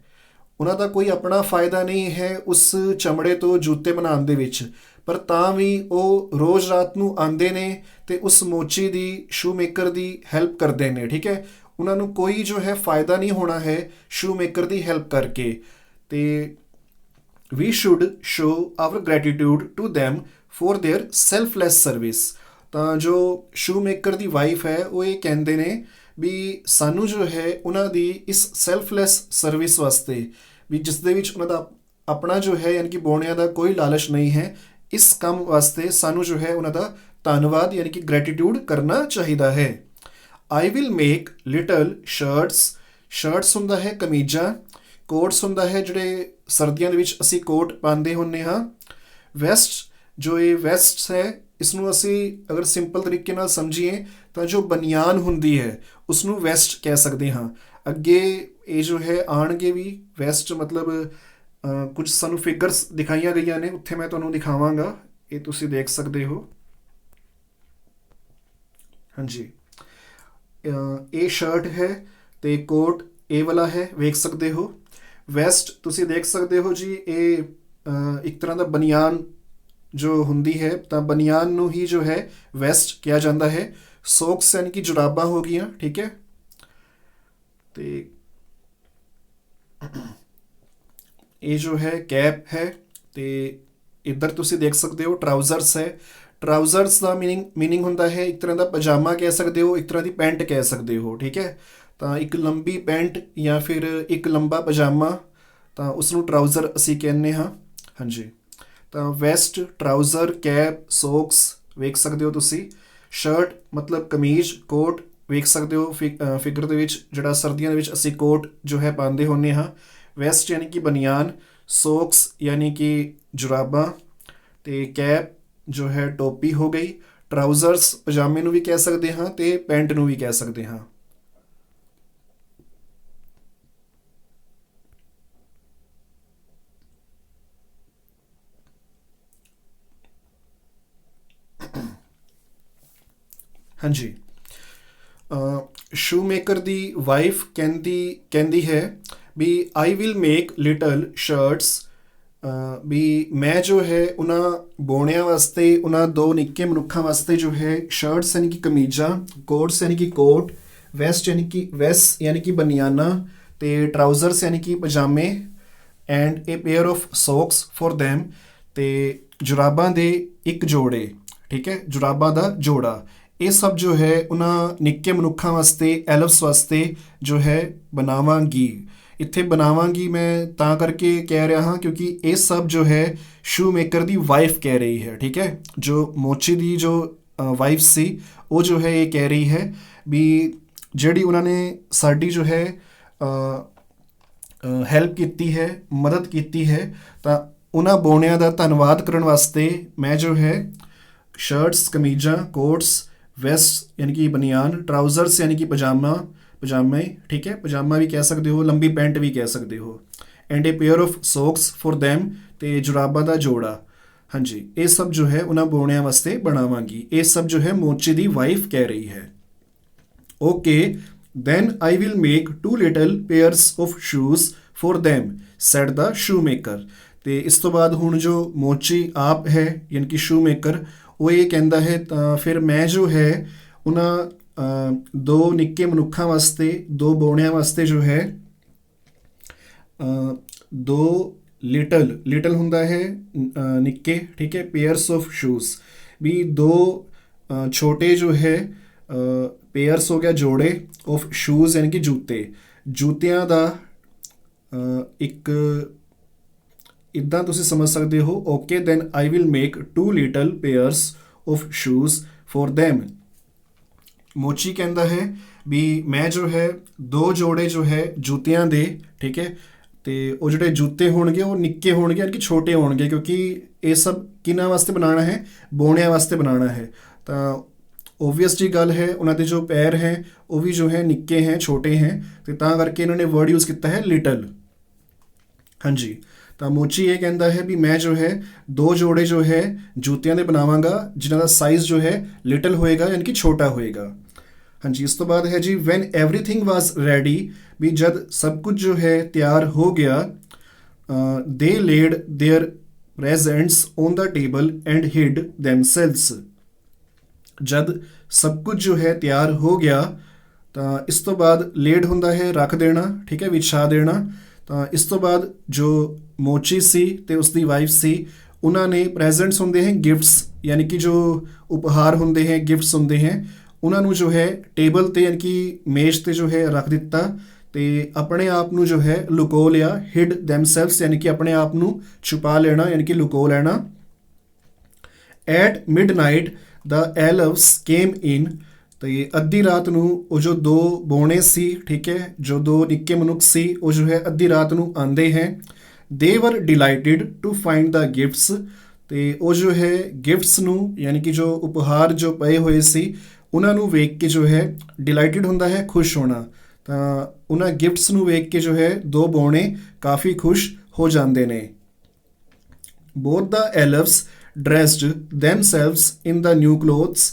ਉਹਨਾਂ ਦਾ ਕੋਈ ਆਪਣਾ ਫਾਇਦਾ ਨਹੀਂ ਹੈ ਉਸ ਚਮੜੇ ਤੋਂ ਜੂਤੇ ਬਣਾਉਣ ਦੇ ਵਿੱਚ, ਪਰ ਤਾਂ ਵੀ ਉਹ ਰੋਜ਼ ਰਾਤ ਨੂੰ ਆਉਂਦੇ ਨੇ ਤੇ ਉਸ ਮੋਚੀ ਦੀ, ਸ਼ੂ ਮੇਕਰ ਦੀ ਹੈਲਪ ਕਰਦੇ ਨੇ, ਠੀਕ ਹੈ। ਉਹਨਾਂ ਨੂੰ ਕੋਈ ਜੋ ਹੈ ਫਾਇਦਾ ਨਹੀਂ ਹੋਣਾ ਹੈ ਸ਼ੂ ਮੇਕਰ ਦੀ ਹੈਲਪ ਕਰਕੇ। ਤੇ we should show our gratitude to them for their selfless service। ਤਾਂ ਜੋ ਸ਼ੂ ਮੇਕਰ ਦੀ ਵਾਈਫ ਹੈ ਉਹ ਇਹ ਕਹਿੰਦੇ ਨੇ ਵੀ ਸਾਨੂੰ ਜੋ ਹੈ ਉਹਨਾਂ ਦੀ ਇਸ ਸੈਲਫਲੈਸ ਸਰਵਿਸ ਵਾਸਤੇ, ਵੀ ਜਿਸ ਦੇ ਵਿੱਚ ਉਹਨਾਂ ਦਾ ਆਪਣਾ ਜੋ ਹੈ ਯਾਨੀ ਕਿ ਬੋਣਿਆਂ ਦਾ ਕੋਈ ਲਾਲਚ ਨਹੀਂ ਹੈ, ਇਸ ਕੰਮ ਵਾਸਤੇ ਸਾਨੂੰ ਜੋ ਹੈ ਉਹਨਾਂ ਦਾ ਧੰਨਵਾਦ ਯਾਨੀ ਕਿ ਗ੍ਰੈਟੀਟਿਊਡ ਕਰਨਾ ਚਾਹੀਦਾ ਹੈ। ਆਈ ਵਿਲ ਮੇਕ ਲਿਟਲ ਸ਼ਰਟਸ ਹੁੰਦਾ ਹੈ ਕਮੀਜ਼ਾਂ, ਕੋਟਸ ਹੁੰਦਾ ਹੈ ਜਿਹੜੇ ਸਰਦੀਆਂ ਦੇ ਵਿੱਚ ਅਸੀਂ ਕੋਟ ਪਾਉਂਦੇ ਹੁੰਦੇ ਹਾਂ। ਵੈਸਟ, ਜੋ ਇਹ ਵੈਸਟ ਹੈ ਇਸ ਨੂੰ ਅਸੀਂ ਅਗਰ ਸਿੰਪਲ ਤਰੀਕੇ ਨਾਲ ਸਮਝੀਏ ਤਾਂ ਜੋ ਬਨੀਆਨ ਹੁੰਦੀ ਹੈ ਉਸ ਨੂੰ ਵੈਸਟ ਕਹਿ ਸਕਦੇ ਹਾਂ। ਅੱਗੇ ਇਹ ਜੋ ਹੈ ਆਉਣਗੇ ਵੀ ਵੈਸਟ ਮਤਲਬ ਕੁਝ ਸਾਨੂੰ ਫਿਗਰਸ ਦਿਖਾਈਆਂ ਗਈਆਂ ਨੇ, ਉੱਥੇ ਮੈਂ ਤੁਹਾਨੂੰ ਦਿਖਾਵਾਂਗਾ, ਇਹ ਤੁਸੀਂ ਦੇਖ ਸਕਦੇ ਹੋ। ਹਾਂਜੀ, ਇਹ ਸ਼ਰਟ ਹੈ ਤੇ ਕੋਟ ਇਹ ਵਾਲਾ ਹੈ, ਵੇਖ ਸਕਦੇ ਹੋ। ਵੈਸਟ ਤੁਸੀਂ ਦੇਖ ਸਕਦੇ ਹੋ ਜੀ, ਇਹ ਇੱਕ ਤਰ੍ਹਾਂ ਦਾ ਬਨੀਆਨ ਜੋ ਹੁੰਦੀ ਹੈ, ਤਾਂ ਬਨੀਆਨ ਨੂੰ ਹੀ ਜੋ ਹੈ ਵੈਸਟ ਕਿਹਾ ਜਾਂਦਾ ਹੈ। ਸੋਕਸ ਯਾਨੀ ਕਿ ਜੁਰਾਬਾਂ ਹੋ ਗਈਆਂ, ਠੀਕ ਹੈ। ਤੇ ਇਹ ਜੋ ਹੈ ਕੈਪ ਹੈ, ਤੇ ਇੱਧਰ ਤੁਸੀਂ ਦੇਖ ਸਕਦੇ ਹੋ ਟਰਾਊਜ਼ਰਸ ਹੈ। ਟਰਾਊਜ਼ਰਸ ਦਾ ਮੀਨਿੰਗ ਹੁੰਦਾ ਹੈ ਇੱਕ ਤਰ੍ਹਾਂ ਦਾ ਪਜਾਮਾ ਕਹਿ ਸਕਦੇ ਹੋ, ਇੱਕ ਤਰ੍ਹਾਂ ਦੀ ਪੈਂਟ ਕਹਿ ਸਕਦੇ ਹੋ, ਠੀਕ ਹੈ। ਤਾਂ ਇੱਕ ਲੰਬੀ ਪੈਂਟ ਜਾਂ ਫਿਰ ਇੱਕ ਲੰਬਾ ਪਜਾਮਾ, ਤਾਂ ਉਸ ਨੂੰ ਟਰਾਊਜ਼ਰ ਅਸੀਂ ਕਹਿੰਦੇ ਹਾਂ। ਹਾਂਜੀ, ਤਾਂ ਵੈਸਟ, ਟਰਾਊਜ਼ਰ, ਕੈਪ, ਸੋਕਸ ਵੇਖ ਸਕਦੇ ਹੋ ਤੁਸੀਂ। ਸ਼ਰਟ ਮਤਲਬ ਕਮੀਜ਼, ਕੋਟ ਵੇਖ ਸਕਦੇ ਹੋ ਫਿਗਰ ਦੇ ਵਿੱਚ, ਜਿਹੜਾ ਸਰਦੀਆਂ ਦੇ ਵਿੱਚ ਅਸੀਂ ਕੋਟ ਜੋ ਹੈ ਪਾਉਂਦੇ ਹੁੰਦੇ ਹਾਂ। ਵੈਸਟ ਯਾਨੀ ਕਿ ਬਨੀਆਨ, ਸੋਕਸ ਯਾਨੀ ਕਿ ਜੁਰਾਬਾਂ, ਅਤੇ ਕੈਪ ਜੋ ਹੈ ਟੋਪੀ ਹੋ ਗਈ। ਟਰਾਊਜ਼ਰਸ ਪਜਾਮੇ ਨੂੰ ਵੀ ਕਹਿ ਸਕਦੇ ਹਾਂ ਅਤੇ ਪੈਂਟ ਨੂੰ ਵੀ ਕਹਿ ਸਕਦੇ ਹਾਂ। ਹਾਂਜੀ, ਸ਼ੂਮੇਕਰ ਦੀ ਵਾਈਫ ਕਹਿੰਦੀ ਹੈ ਵੀ I will make little shirts, ਵੀ ਮੈਂ ਜੋ ਹੈ ਉਹਨਾਂ ਬੋਣਿਆਂ ਵਾਸਤੇ, ਉਹਨਾਂ ਦੋ ਨਿੱਕੇ ਮਨੁੱਖਾਂ ਵਾਸਤੇ ਜੋ ਹੈ ਸ਼ਰਟਸ ਯਾਨੀ ਕਿ ਕਮੀਜ਼ਾਂ, ਕੋਟਸ ਯਾਨੀ ਕਿ ਕੋਟ, ਵੈਸਟ ਯਾਨੀ ਕਿ ਬਨੀਆਨਾ, ਅਤੇ ਟਰਾਊਜ਼ਰਸ ਯਾਨੀ ਕਿ ਪਜਾਮੇ, and a pair of socks for them, ਅਤੇ ਜੁਰਾਬਾਂ ਦੇ ਇੱਕ ਜੋੜੇ, ਠੀਕ ਹੈ, ਜੁਰਾਬਾਂ ਦਾ ਜੋੜਾ। ਇਹ ਸਭ ਜੋ ਹੈ ਉਹਨਾਂ ਨਿੱਕੇ ਮਨੁੱਖਾਂ ਵਾਸਤੇ, ਐਲਵਸ ਵਾਸਤੇ ਜੋ ਹੈ ਬਣਾਵਾਂਗੀ। ਇੱਥੇ ਬਣਾਵਾਂਗੀ ਮੈਂ ਤਾਂ ਕਰਕੇ ਕਹਿ ਰਿਹਾ ਹਾਂ ਕਿਉਂਕਿ ਇਹ ਸਭ ਜੋ ਹੈ ਸ਼ੂਮੇਕਰ ਦੀ ਵਾਈਫ ਕਹਿ ਰਹੀ ਹੈ, ਠੀਕ ਹੈ। ਜੋ ਮੋਚੀ ਦੀ ਜੋ ਵਾਈਫ ਸੀ ਉਹ ਜੋ ਹੈ ਇਹ ਕਹਿ ਰਹੀ ਹੈ ਵੀ ਜਿਹੜੀ ਉਹਨਾਂ ਨੇ ਸਾਡੀ ਜੋ ਹੈ ਹੈਲਪ ਕੀਤੀ ਹੈ, ਮਦਦ ਕੀਤੀ ਹੈ, ਤਾਂ ਉਹਨਾਂ ਬੋਣਿਆਂ ਦਾ ਧੰਨਵਾਦ ਕਰਨ ਵਾਸਤੇ ਮੈਂ ਜੋ ਹੈ ਸ਼ਰਟਸ, ਕਮੀਜ਼ਾਂ, ਕੋਟਸ, ਵੈਸਟ ਯਾਨੀ ਕਿ ਬਨੀਆਨ, ਟਰਾਊਜ਼ਰਸ ਯਾਨੀ ਕਿ ਪਜਾਮੇ, ਠੀਕ ਹੈ, ਪਜਾਮਾ ਵੀ ਕਹਿ ਸਕਦੇ ਹੋ, ਲੰਬੀ ਪੈਂਟ ਵੀ ਕਹਿ ਸਕਦੇ ਹੋ, and a pair of socks for them, ਅਤੇ ਜੁਰਾਬਾਂ ਦਾ ਜੋੜਾ। ਹਾਂਜੀ, ਇਹ ਸਭ ਜੋ ਹੈ ਉਹਨਾਂ ਬੋਣਿਆਂ ਵਾਸਤੇ ਬਣਾਵਾਂਗੀ। ਇਹ ਸਭ ਜੋ ਹੈ ਮੋਚੀ ਦੀ ਵਾਈਫ ਕਹਿ ਰਹੀ ਹੈ। Okay, then I will make 2 little pairs of shoes for them, said the shoemaker। ਅਤੇ ਇਸ ਤੋਂ ਬਾਅਦ ਹੁਣ ਜੋ ਮੋਚੀ ਆਪ ਹੈ ਯਾਨੀ ਕਿ ਸ਼ੂਮੇਕਰ, ਉਹ ਇਹ ਕਹਿੰਦਾ ਹੈ ਤਾਂ ਫਿਰ ਮੈਂ ਜੋ ਹੈ ਉਹਨਾਂ ਦੋ ਨਿੱਕੇ ਮਨੁੱਖਾਂ ਵਾਸਤੇ, ਦੋ ਬੋਣਿਆਂ ਵਾਸਤੇ ਜੋ ਹੈ ਦੋ ਲਿਟਲ ਹੁੰਦਾ ਹੈ ਨਿੱਕੇ, ਠੀਕ ਹੈ, ਪੇਅਰਸ ਆਫ ਸ਼ੂਜ਼, ਵੀ ਦੋ ਛੋਟੇ ਜੋ ਹੈ ਪੇਅਰਸ ਹੋ ਗਿਆ ਜੋੜੇ, ਆਫ ਸ਼ੂਜ਼ ਯਾਨੀ ਕਿ ਜੁੱਤਿਆਂ ਦਾ ਇੱਕ, ਇੱਦਾਂ ਤੁਸੀਂ ਸਮਝ ਸਕਦੇ ਹੋ। Okay, then I will make 2 little pairs of shoes for them। ਮੋਚੀ ਕਹਿੰਦਾ ਹੈ ਵੀ ਮੈਂ ਜੋ ਹੈ ਦੋ ਜੋੜੇ ਜੋ ਹੈ ਜੁੱਤਿਆਂ ਦੇ, ਠੀਕ ਹੈ, ਅਤੇ ਉਹ ਜਿਹੜੇ ਜੁੱਤੇ ਹੋਣਗੇ ਉਹ ਨਿੱਕੇ ਹੋਣਗੇ ਯਾਨੀ ਕਿ ਛੋਟੇ ਹੋਣਗੇ, ਕਿਉਂਕਿ ਇਹ ਸਭ ਕਿਹਨਾਂ ਵਾਸਤੇ ਬਣਾਉਣਾ ਹੈ, ਬੋਣਿਆਂ ਵਾਸਤੇ ਬਣਾਉਣਾ ਹੈ। ਤਾਂ ਓਬਵੀਅਸ ਜੀ ਗੱਲ ਹੈ, ਉਹਨਾਂ ਦੇ ਜੋ ਪੈਰ ਹੈ ਉਹ ਵੀ ਜੋ ਹੈ ਨਿੱਕੇ ਹੈ, ਛੋਟੇ ਹੈ, ਅਤੇ ਤਾਂ ਕਰਕੇ ਇਹਨਾਂ ਨੇ ਵਰਡ ਯੂਜ਼ ਕੀਤਾ ਹੈ ਲਿਟਲ। ਹਾਂਜੀ, ਤਾਂ ਮੋਚੀ ਇਹ ਕਹਿੰਦਾ ਹੈ ਵੀ ਮੈਂ ਜੋ ਹੈ ਦੋ ਜੋੜੇ ਜੋ ਹੈ ਜੁੱਤਿਆਂ ਦੇ ਬਣਾਵਾਂਗਾ ਜਿਨ੍ਹਾਂ ਦਾ ਸਾਈਜ਼ ਜੋ ਹੈ ਲਿਟਲ ਹੋਏਗਾ ਯਾਨੀ ਕਿ ਛੋਟਾ ਹੋਏਗਾ। ਹਾਂਜੀ, ਇਸ ਤੋਂ ਬਾਅਦ ਹੈ ਜੀ ਵੈਨ ਐਵਰੀਥਿੰਗ ਵਾਜ਼ ਰੈਡੀ, ਵੀ ਜਦ ਸਭ ਕੁਝ ਜੋ ਹੈ ਤਿਆਰ ਹੋ ਗਿਆ, ਦੇ laid there presents on the table and hid ਦੈਮਸੈਲਵਸ। ਜਦ ਸਭ ਕੁਝ ਜੋ ਹੈ ਤਿਆਰ ਹੋ ਗਿਆ, ਤਾਂ ਇਸ ਤੋਂ ਬਾਅਦ ਲੇਡ ਹੁੰਦਾ ਹੈ ਰੱਖ ਦੇਣਾ, ਠੀਕ ਹੈ, ਵਿਛਾ ਦੇਣਾ। ਤਾਂ ਇਸ ਤੋਂ ਬਾਅਦ ਜੋ ਮੋਚੀ ਸੀ ਅਤੇ ਉਸਦੀ ਵਾਈਫ ਸੀ, ਉਹਨਾਂ ਨੇ ਪ੍ਰੈਜ਼ੈਂਟਸ ਹੁੰਦੇ ਹੈ ਗਿਫਟਸ, ਯਾਨੀ ਕਿ ਜੋ ਉਪਹਾਰ ਹੁੰਦੇ ਹੈ, ਗਿਫਟਸ ਹੁੰਦੇ ਹੈ, ਉਹਨਾਂ ਨੂੰ ਜੋ ਹੈ ਟੇਬਲ 'ਤੇ ਯਾਨੀ ਕਿ ਮੇਜ਼ 'ਤੇ ਜੋ ਹੈ ਰੱਖ ਦਿੱਤਾ, ਅਤੇ ਆਪਣੇ ਆਪ ਨੂੰ ਜੋ ਹੈ ਲੁਕੋ ਲਿਆ। ਹਿਡ ਦੈਮਸੈਲਵਸ ਯਾਨੀ ਕਿ ਆਪਣੇ ਆਪ ਨੂੰ ਛੁਪਾ ਲੈਣਾ ਯਾਨੀ ਕਿ ਲੁਕੋ ਲੈਣਾ। At midnight the elves came in, ਅਤੇ ਅੱਧੀ ਰਾਤ ਨੂੰ ਉਹ ਜੋ ਦੋ ਬੋਣੇ ਸੀ, ਠੀਕ ਹੈ, ਜੋ ਦੋ ਨਿੱਕੇ ਮਨੁੱਖ ਸੀ, ਉਹ ਜੋ ਹੈ ਅੱਧੀ ਰਾਤ ਨੂੰ ਆਉਂਦੇ ਹੈ। ਦੇ ਵਰ ਡਿਲਾਈਟਿਡ ਟੂ ਫਾਈਂਡ ਦਾ ਗਿਫਟਸ, ਅਤੇ ਉਹ ਜੋ ਹੈ ਗਿਫਟਸ ਨੂੰ ਯਾਨੀ ਕਿ ਜੋ ਉਪਹਾਰ ਜੋ ਪਏ ਹੋਏ ਸੀ ਉਹਨਾਂ ਨੂੰ ਵੇਖ ਕੇ ਜੋ ਹੈ ਡਿਲਾਈਟਿਡ ਹੁੰਦਾ ਹੈ ਖੁਸ਼ ਹੋਣਾ, ਤਾਂ ਉਹਨਾਂ ਗਿਫਟਸ ਨੂੰ ਵੇਖ ਕੇ ਜੋ ਹੈ ਦੋ ਬੋਣੇ ਕਾਫੀ ਖੁਸ਼ ਹੋ ਜਾਂਦੇ ਨੇ। ਬੋਥ ਦਾ ਐਲਵਸ dressed themselves in the new clothes,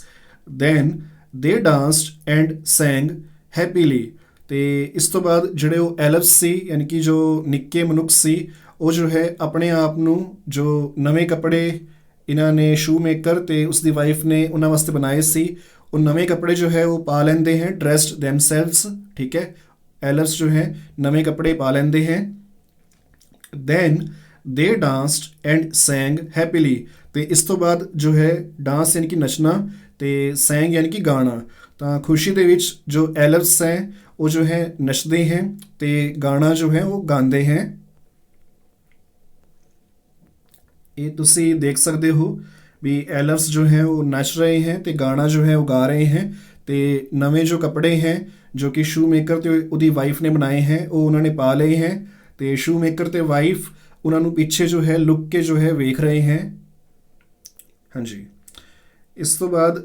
then they danced and sang happily। ਅਤੇ ਇਸ ਤੋਂ ਬਾਅਦ ਜਿਹੜੇ ਉਹ ਐਲਵਸ ਸੀ ਯਾਨੀ ਕਿ ਜੋ ਨਿੱਕੇ ਮਨੁੱਖ ਸੀ, ਉਹ ਜੋ ਹੈ ਆਪਣੇ ਆਪ ਨੂੰ ਜੋ ਨਵੇਂ ਕੱਪੜੇ ਇਹਨਾਂ ਨੇ ਸ਼ੂਮੇਕਰ ਅਤੇ ਉਸਦੀ ਵਾਈਫ ਨੇ ਉਹਨਾਂ ਵਾਸਤੇ ਬਣਾਏ ਸੀ, ਉਹ ਨਵੇਂ ਕੱਪੜੇ ਜੋ ਹੈ ਉਹ ਪਾ ਲੈਂਦੇ ਹੈ, ਡਰੈਸਡ themselves, ਠੀਕ ਹੈ, ਐਲਵਸ ਜੋ ਹੈ ਨਵੇਂ ਕੱਪੜੇ ਪਾ ਲੈਂਦੇ ਹੈ। ਦੈਨ ਦੇ ਡਾਂਸਡ ਐਂਡ ਸੈਂਗ ਹੈਪੀਲੀ, ਤੇ ਇਸ ਤੋਂ ਬਾਅਦ ਜੋ ਹੈ ਡਾਂਸ ਯਾਨੀ ਕਿ ਨੱਚਣਾ ਤੇ ਸੈਂਗ ਯਾਨੀ ਕਿ ਗਾਣਾ। ਤਾਂ ਖੁਸ਼ੀ ਦੇ ਵਿੱਚ ਜੋ ਐਲਵਸ ਹੈ ਉਹ ਜੋ ਹੈ ਨੱਚਦੇ ਹੈ ਤੇ ਗਾਣਾ ਜੋ ਹੈ ਉਹ ਗਾਉਂਦੇ ਹੈ। ਇਹ ਤੁਸੀਂ ਦੇਖ ਸਕਦੇ ਹੋ ਵੀ ਐਲਵਸ ਜੋ ਹੈ ਉਹ ਨੱਚ ਰਹੇ ਹੈ ਤੇ ਗਾਣਾ ਜੋ ਹੈ ਉਹ ਗਾ ਰਹੇ ਹੈ। ਤੇ ਨਵੇਂ ਜੋ ਕੱਪੜੇ ਹੈ ਜੋ ਕਿ ਸ਼ੂ ਮੇਕਰ ਤੇ ਉਹਦੀ ਵਾਈਫ ਨੇ ਬਣਾਏ ਹੈ ਉਹ ਉਹਨਾਂ ਨੇ ਪਾ ਲਏ ਹੈ ਤੇ ਸ਼ੂ ਮੇਕਰ ਤੇ ਵਾਈਫ ਉਹਨਾਂ ਨੂੰ ਪਿੱਛੇ ਜੋ ਹੈ ਲੁੱਕ ਕੇ ਜੋ ਹੈ ਵੇਖ ਰਹੇ ਹੈ। ਹਾਂਜੀ, ਇਸ ਤੋਂ ਬਾਅਦ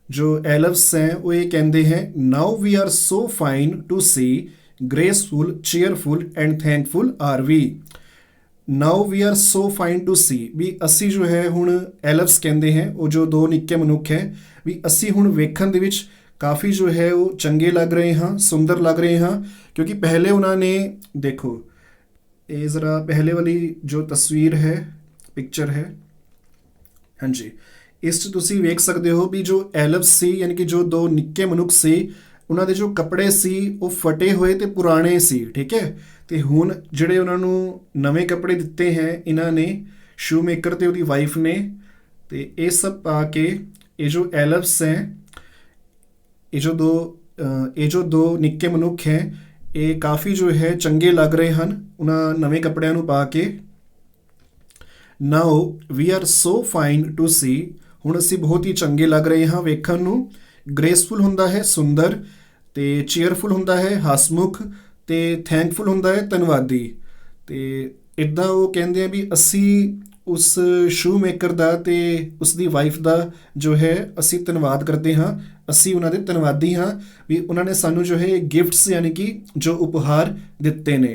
ਜੋ ਐਲਵਸ ਹੈ ਉਹ ਇਹ ਕਹਿੰਦੇ ਹੈ now we are so fine to see graceful cheerful and thankful are we. Now we are so fine to see ਵੀ ਅਸੀਂ ਜੋ ਹੈ ਹੁਣ ਐਲਵਸ ਕਹਿੰਦੇ ਹੈ ਉਹ ਜੋ ਦੋ ਨਿੱਕੇ ਮਨੁੱਖ ਹੈ ਵੀ ਅਸੀਂ ਹੁਣ ਵੇਖਣ ਦੇ ਵਿੱਚ ਕਾਫੀ ਜੋ ਹੈ ਉਹ ਚੰਗੇ ਲੱਗ ਰਹੇ ਹਾਂ, ਸੁੰਦਰ ਲੱਗ ਰਹੇ ਹਾਂ। ਕਿਉਂਕਿ ਪਹਿਲੇ ਉਹਨਾਂ ਨੇ ਦੇਖੋ ਇਹ ਜ਼ਰਾ ਪਹਿਲੇ ਵਾਲੀ ਜੋ ਤਸਵੀਰ ਹੈ ਪਿਕਚਰ ਹੈ, ਹਾਂਜੀ, ਇਸ 'ਚ ਤੁਸੀਂ ਵੇਖ ਸਕਦੇ ਹੋ ਵੀ ਜੋ ਐਲਵਸ ਸੀ ਯਾਨੀ ਕਿ ਜੋ ਦੋ ਨਿੱਕੇ ਮਨੁੱਖ ਸੀ ਉਹਨਾਂ ਦੇ ਜੋ ਕੱਪੜੇ ਸੀ ਉਹ ਫਟੇ ਹੋਏ ਤੇ ਪੁਰਾਣੇ ਸੀ, ਠੀਕ ਹੈ। ਤੇ ਹੁਣ ਜਿਹੜੇ ਉਹਨਾਂ ਨੂੰ ਨਵੇਂ ਕੱਪੜੇ ਦਿੱਤੇ ਹੈ ਇਹਨਾਂ ਨੇ ਸ਼ੂ ਮੇਕਰ ਤੇ ਉਹਦੀ ਵਾਈਫ ਨੇ, ਤੇ ਇਹ ਸਭ ਪਾ ਕੇ ਇਹ ਜੋ ਐਲਵਸ ਹੈ ਇਹ ਜੋ ਦੋ ਨਿੱਕੇ ਮਨੁੱਖ ਹੈ ਇਹ ਕਾਫੀ ਜੋ ਹੈ ਚੰਗੇ ਲੱਗ ਰਹੇ ਹਨ ਉਹਨਾਂ ਨਵੇਂ ਕੱਪੜਿਆਂ ਨੂੰ ਪਾ ਕੇ। Now we are so fine to see ਹੁਣ ਅਸੀਂ ਬਹੁਤ ਹੀ ਚੰਗੇ ਲੱਗ ਰਹੇ ਹਾਂ ਵੇਖਣ ਨੂੰ। ਗ੍ਰੇਸਫੁਲ ਹੁੰਦਾ ਹੈ ਸੁੰਦਰ, ਤੇ ਚੇਅਰਫੁਲ ਹੁੰਦਾ ਹੈ ਹਸਮੁਖ, ਤੇ ਥੈਂਕਫੁਲ ਹੁੰਦਾ ਹੈ ਧੰਨਵਾਦੀ। ਤੇ ਇੱਦਾਂ ਉਹ ਕਹਿੰਦੇ ਆ ਵੀ ਅਸੀਂ ਉਸ ਸ਼ੂ ਮੇਕਰ ਦਾ ਤੇ ਉਸ ਦੀ ਵਾਈਫ ਦਾ ਜੋ ਹੈ ਅਸੀਂ ਧੰਨਵਾਦ ਕਰਦੇ ਹਾਂ, ਅਸੀਂ ਉਹਨਾਂ ਦੇ ਧੰਨਵਾਦੀ ਹਾਂ ਵੀ ਉਹਨਾਂ ਨੇ ਸਾਨੂੰ ਜੋ ਹੈ ਗਿਫਟਸ ਯਾਨੀ ਕਿ ਜੋ ਉਪਹਾਰ ਦਿੱਤੇ ਨੇ।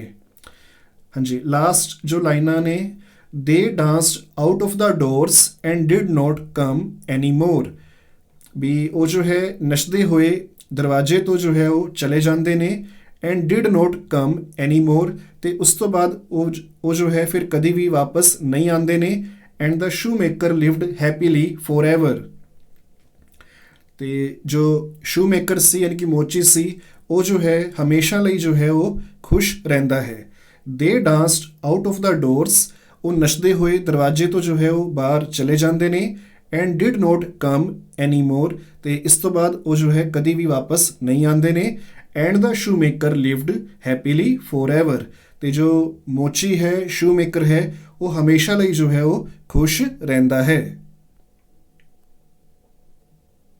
ਹਾਂਜੀ, ਲਾਸਟ ਜੋ ਲਾਈਨਾਂ ਨੇ they danced out of the doors and did not come any more ਵੀ ਉਹ ਜੋ ਹੈ ਨੱਚਦੇ ਹੋਏ ਦਰਵਾਜ਼ੇ ਤੋਂ ਜੋ ਹੈ ਉਹ ਚਲੇ ਜਾਂਦੇ ਨੇ and did not come any ਮੋਰ ਤੇ ਉਸ ਤੋਂ ਬਾਅਦ ਉਹ ਜੋ ਹੈ ਫਿਰ ਕਦੀ ਵੀ ਵਾਪਸ ਨਹੀਂ ਆਉਂਦੇ ਨੇ। And the shoemaker lived happily forever ਤੇ ਜੋ ਸ਼ੂ ਮੇਕਰ ਸੀ ਯਾਨੀ ਕਿ ਮੋਚੀ ਸੀ ਉਹ ਜੋ ਹੈ ਹਮੇਸ਼ਾ ਲਈ ਜੋ ਹੈ ਉਹ ਖੁਸ਼ ਰਹਿੰਦਾ ਹੈ। ਦੇ danced out of the doors ਉਹ ਨੱਚਦੇ ਹੋਏ ਦਰਵਾਜ਼ੇ ਤੋਂ ਜੋ ਹੈ ਉਹ ਬਾਹਰ ਚਲੇ ਜਾਂਦੇ ਨੇ। And did not come any ਮੋਰ ਤੇ ਇਸ ਤੋਂ ਬਾਅਦ ਉਹ ਜੋ ਹੈ ਕਦੀ ਵੀ ਵਾਪਸ ਨਹੀਂ ਆਉਂਦੇ ਨੇ। And the shoemaker lived happily forever ਤੇ ਜੋ ਮੋਚੀ ਹੈ ਸ਼ੂ ਮੇਕਰ ਹੈ ਉਹ ਹਮੇਸ਼ਾ ਲਈ ਜੋ ਹੈ ਉਹ ਖੁਸ਼ ਰਹਿੰਦਾ ਹੈ।